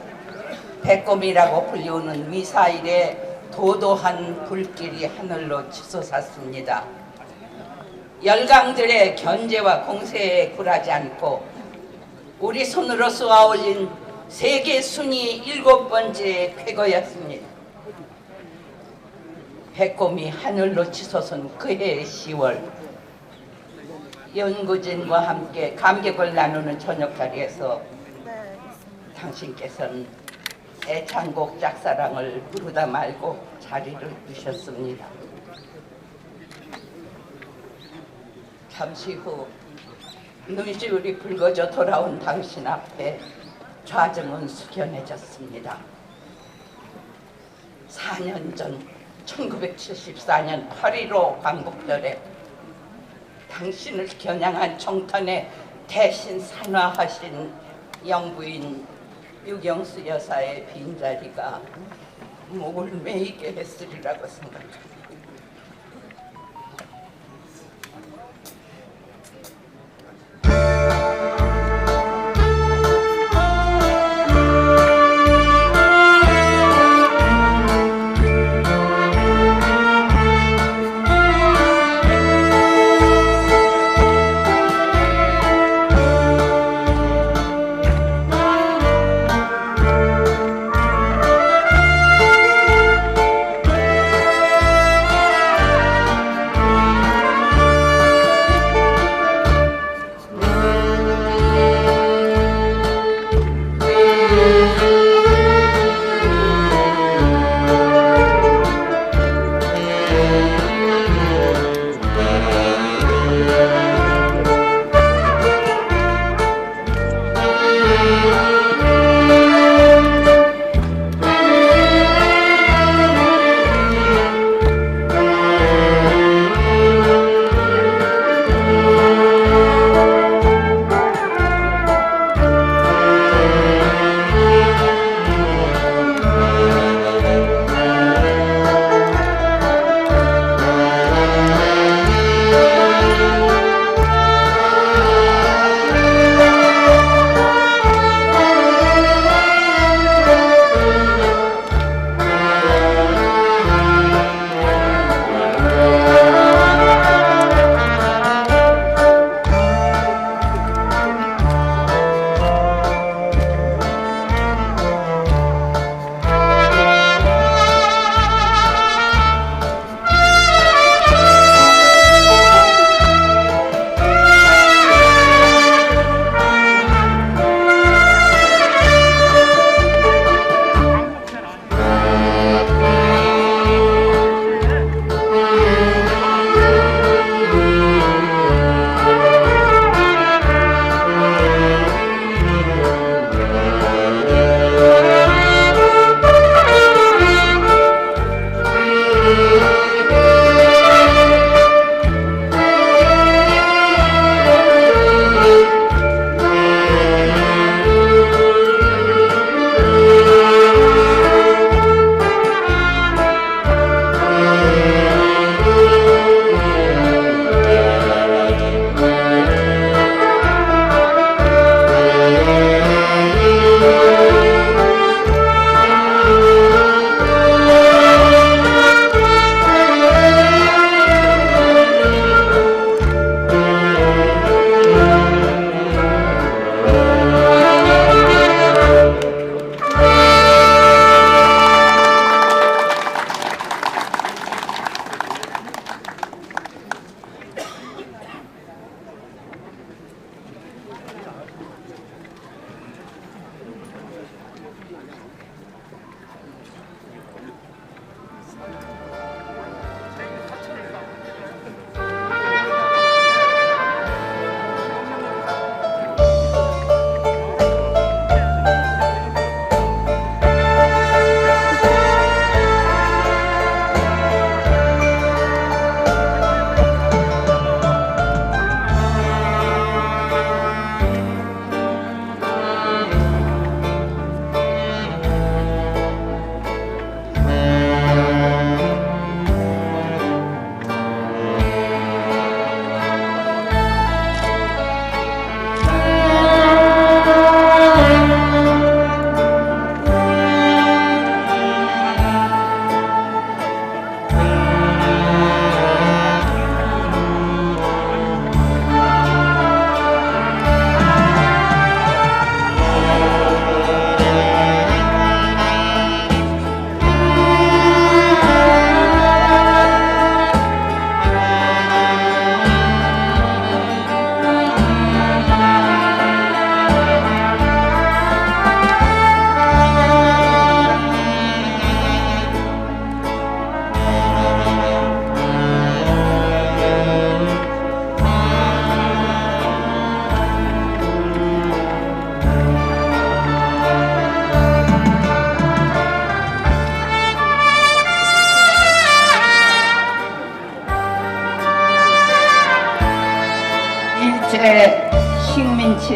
백곰이라고 불리우는 미사일의 도도한 불길이 하늘로 치솟았습니다. 열강들의 견제와 공세에 굴하지 않고 우리 손으로 쏘아 올린 세계 순위 7번째 쾌거였습니다. 백곰이 하늘로 치솟은 그해 10월 연구진과 함께 감격을 나누는 저녁 자리에서 당신께서는 애창곡 짝사랑을 부르다 말고 자리를 주셨습니다. 잠시 후 눈시울이 붉어져 돌아온 당신 앞에 좌정은 숙연해졌습니다. 4년 전 1974년 8.15 광복절에 당신을 겨냥한 총탄에 대신 산화하신 영부인 유경수 여사의 빈자리가 목을 메이게 했으리라고 생각합니다.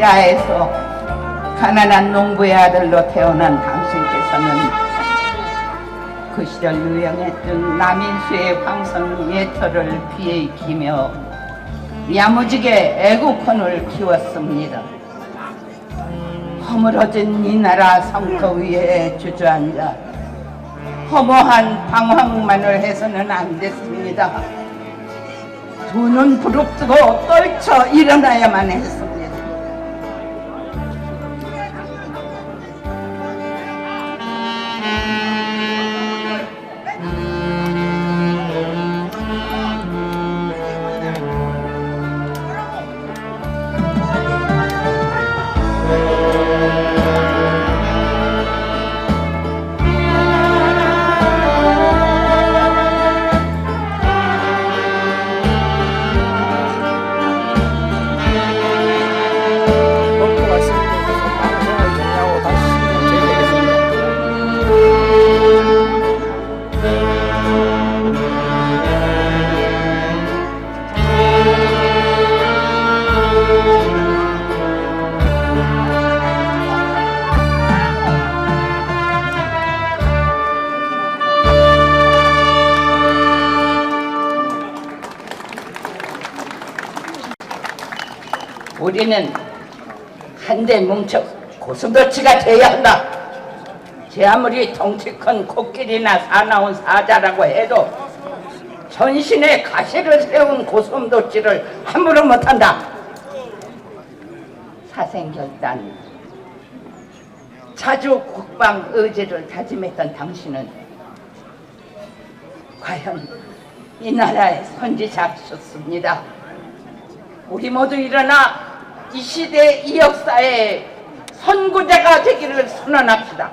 지하에서 가난한 농부의 아들로 태어난 당신께서는 그 시절 유행했던 남인수의 황선 예터를 귀에 익히며 야무지게 애국혼을 키웠습니다. 허물어진 이 나라 성터 위에 주저앉아 허무한 방황만을 해서는 안 됐습니다. 두 눈 부릅뜨고 떨쳐 일어나야만 했습니다. 우리는 한데 뭉쳐 고슴도치가 돼야 한다. 제 아무리 덩치 큰 코끼리나 사나운 사자라고 해도 전신에 가시를 세운 고슴도치를 함부로 못한다. 사생결단 자주 국방 의지를 다짐했던 당신은 과연 이 나라의 선지자셨습니다. 우리 모두 일어나 이 시대 이 역사의 선구자가 되기를 선언합시다.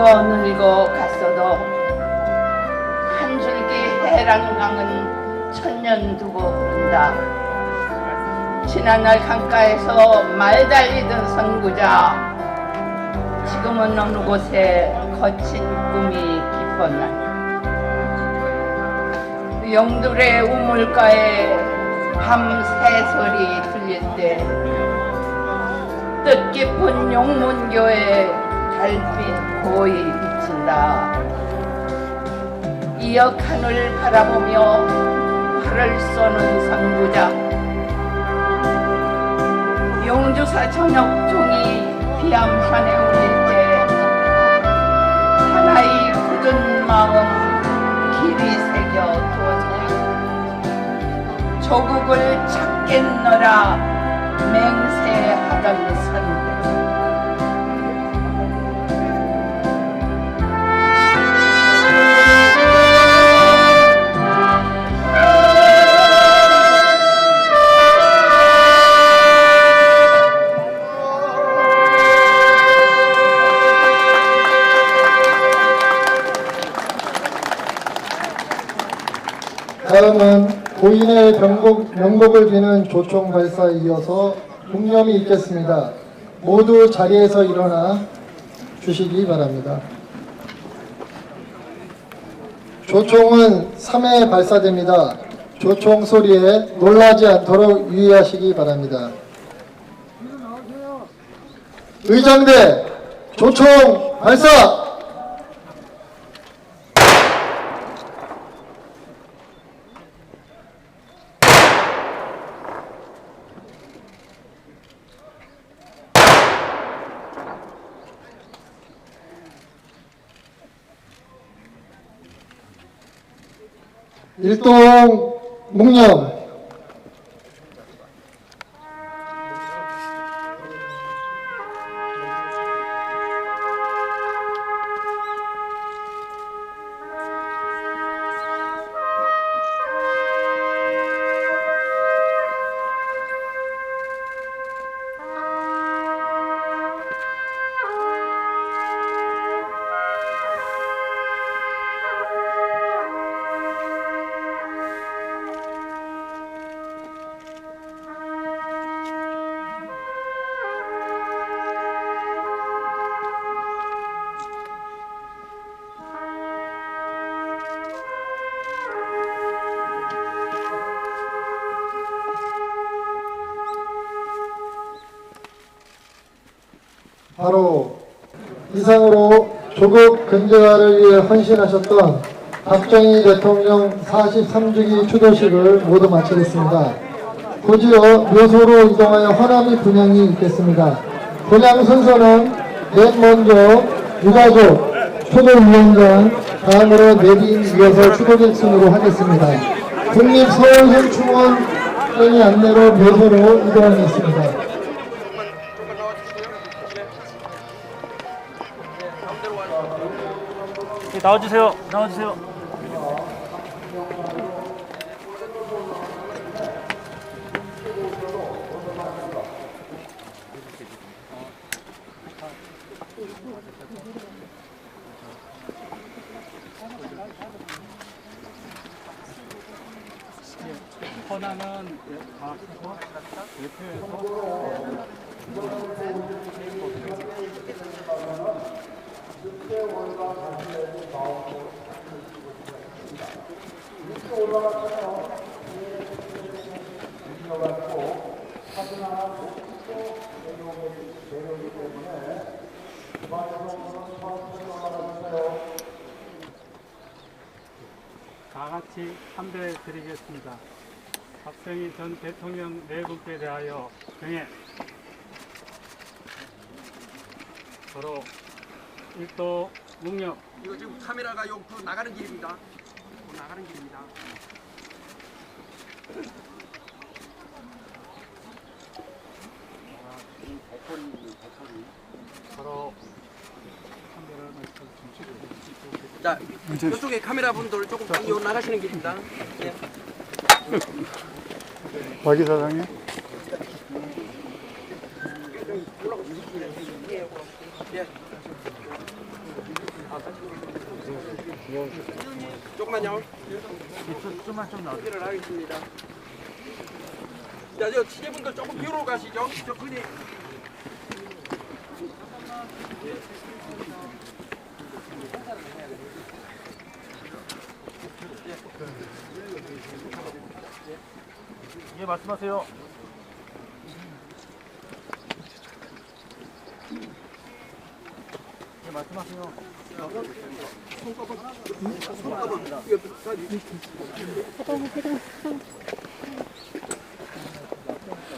늙어 갔어도 한 줄기 해랑강은 천년 두고 흐른다. 지난날 강가에서 말 달리던 선구자, 지금은 어느 곳에 거친 꿈이 깊었나. 영들의 우물가에 밤 새소리 들릴 때 뜻깊은 용문교의 달빛 고이 비친다. 이역 하늘 바라보며 활을 쏘는 상부자, 용주사 저녁 종이 비암산에 울릴 때 하나의 굳은 마음 길이 새겨 두어지냐. 조국을 찾겠노라 맹세하던 선배, 다음은 고인의 명복을 비는 조총 발사에 이어서 묵념이 있겠습니다. 모두 자리에서 일어나 주시기 바랍니다. 조총은 3회 발사됩니다. 조총 소리에 놀라지 않도록 유의하시기 바랍니다. 의정대 조총 발사! 일동 묵념. 바로 이상으로 조국 근대화를 위해 헌신하셨던 박정희 대통령 43주기 추도식을 모두 마치겠습니다. 곧이어 묘소로 이동하여 허남이 분향이 있겠습니다. 분향 순서는 맨 먼저 유가족, 추도위원장, 다음으로 내빈 이어서 추도객 순으로 하겠습니다. 국립서울현충원의 안내로 묘소로 이동하겠습니다. 나와주세요. 나와주세요. 헌화는 다 같이 함께 드리겠습니다. 박정희 전 대통령 네 분께 대하여 경애. 서로 일도 묵념. 이거 지금 카메라가 요 그 나가는 길입니다. 나가는 길입니다. 서로 자, 이쪽에 카메라 분들 조금 요 나가시는 길입니다. 예. 박 이사장님. 예. 조금만요. 좀만 좀 나와주세요. 소개를 하겠습니다. 자, 저 취재분들 조금 뒤로 가시죠. 저 그리. 예, 말씀하세요. 예, 말씀하세요.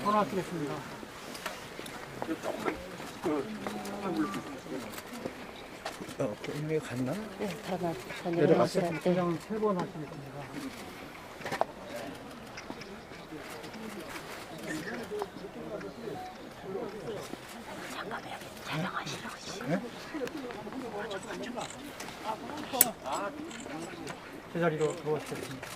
전화하시겠습니다. 이미 갔나? 네, 다 내려갔어요. 대장은 3번 하시겠습니다. 제자리로 들어오시겠습니다.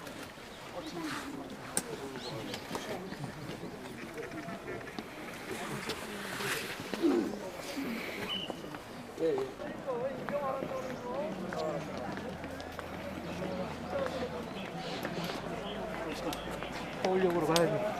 서울역으로 가야지.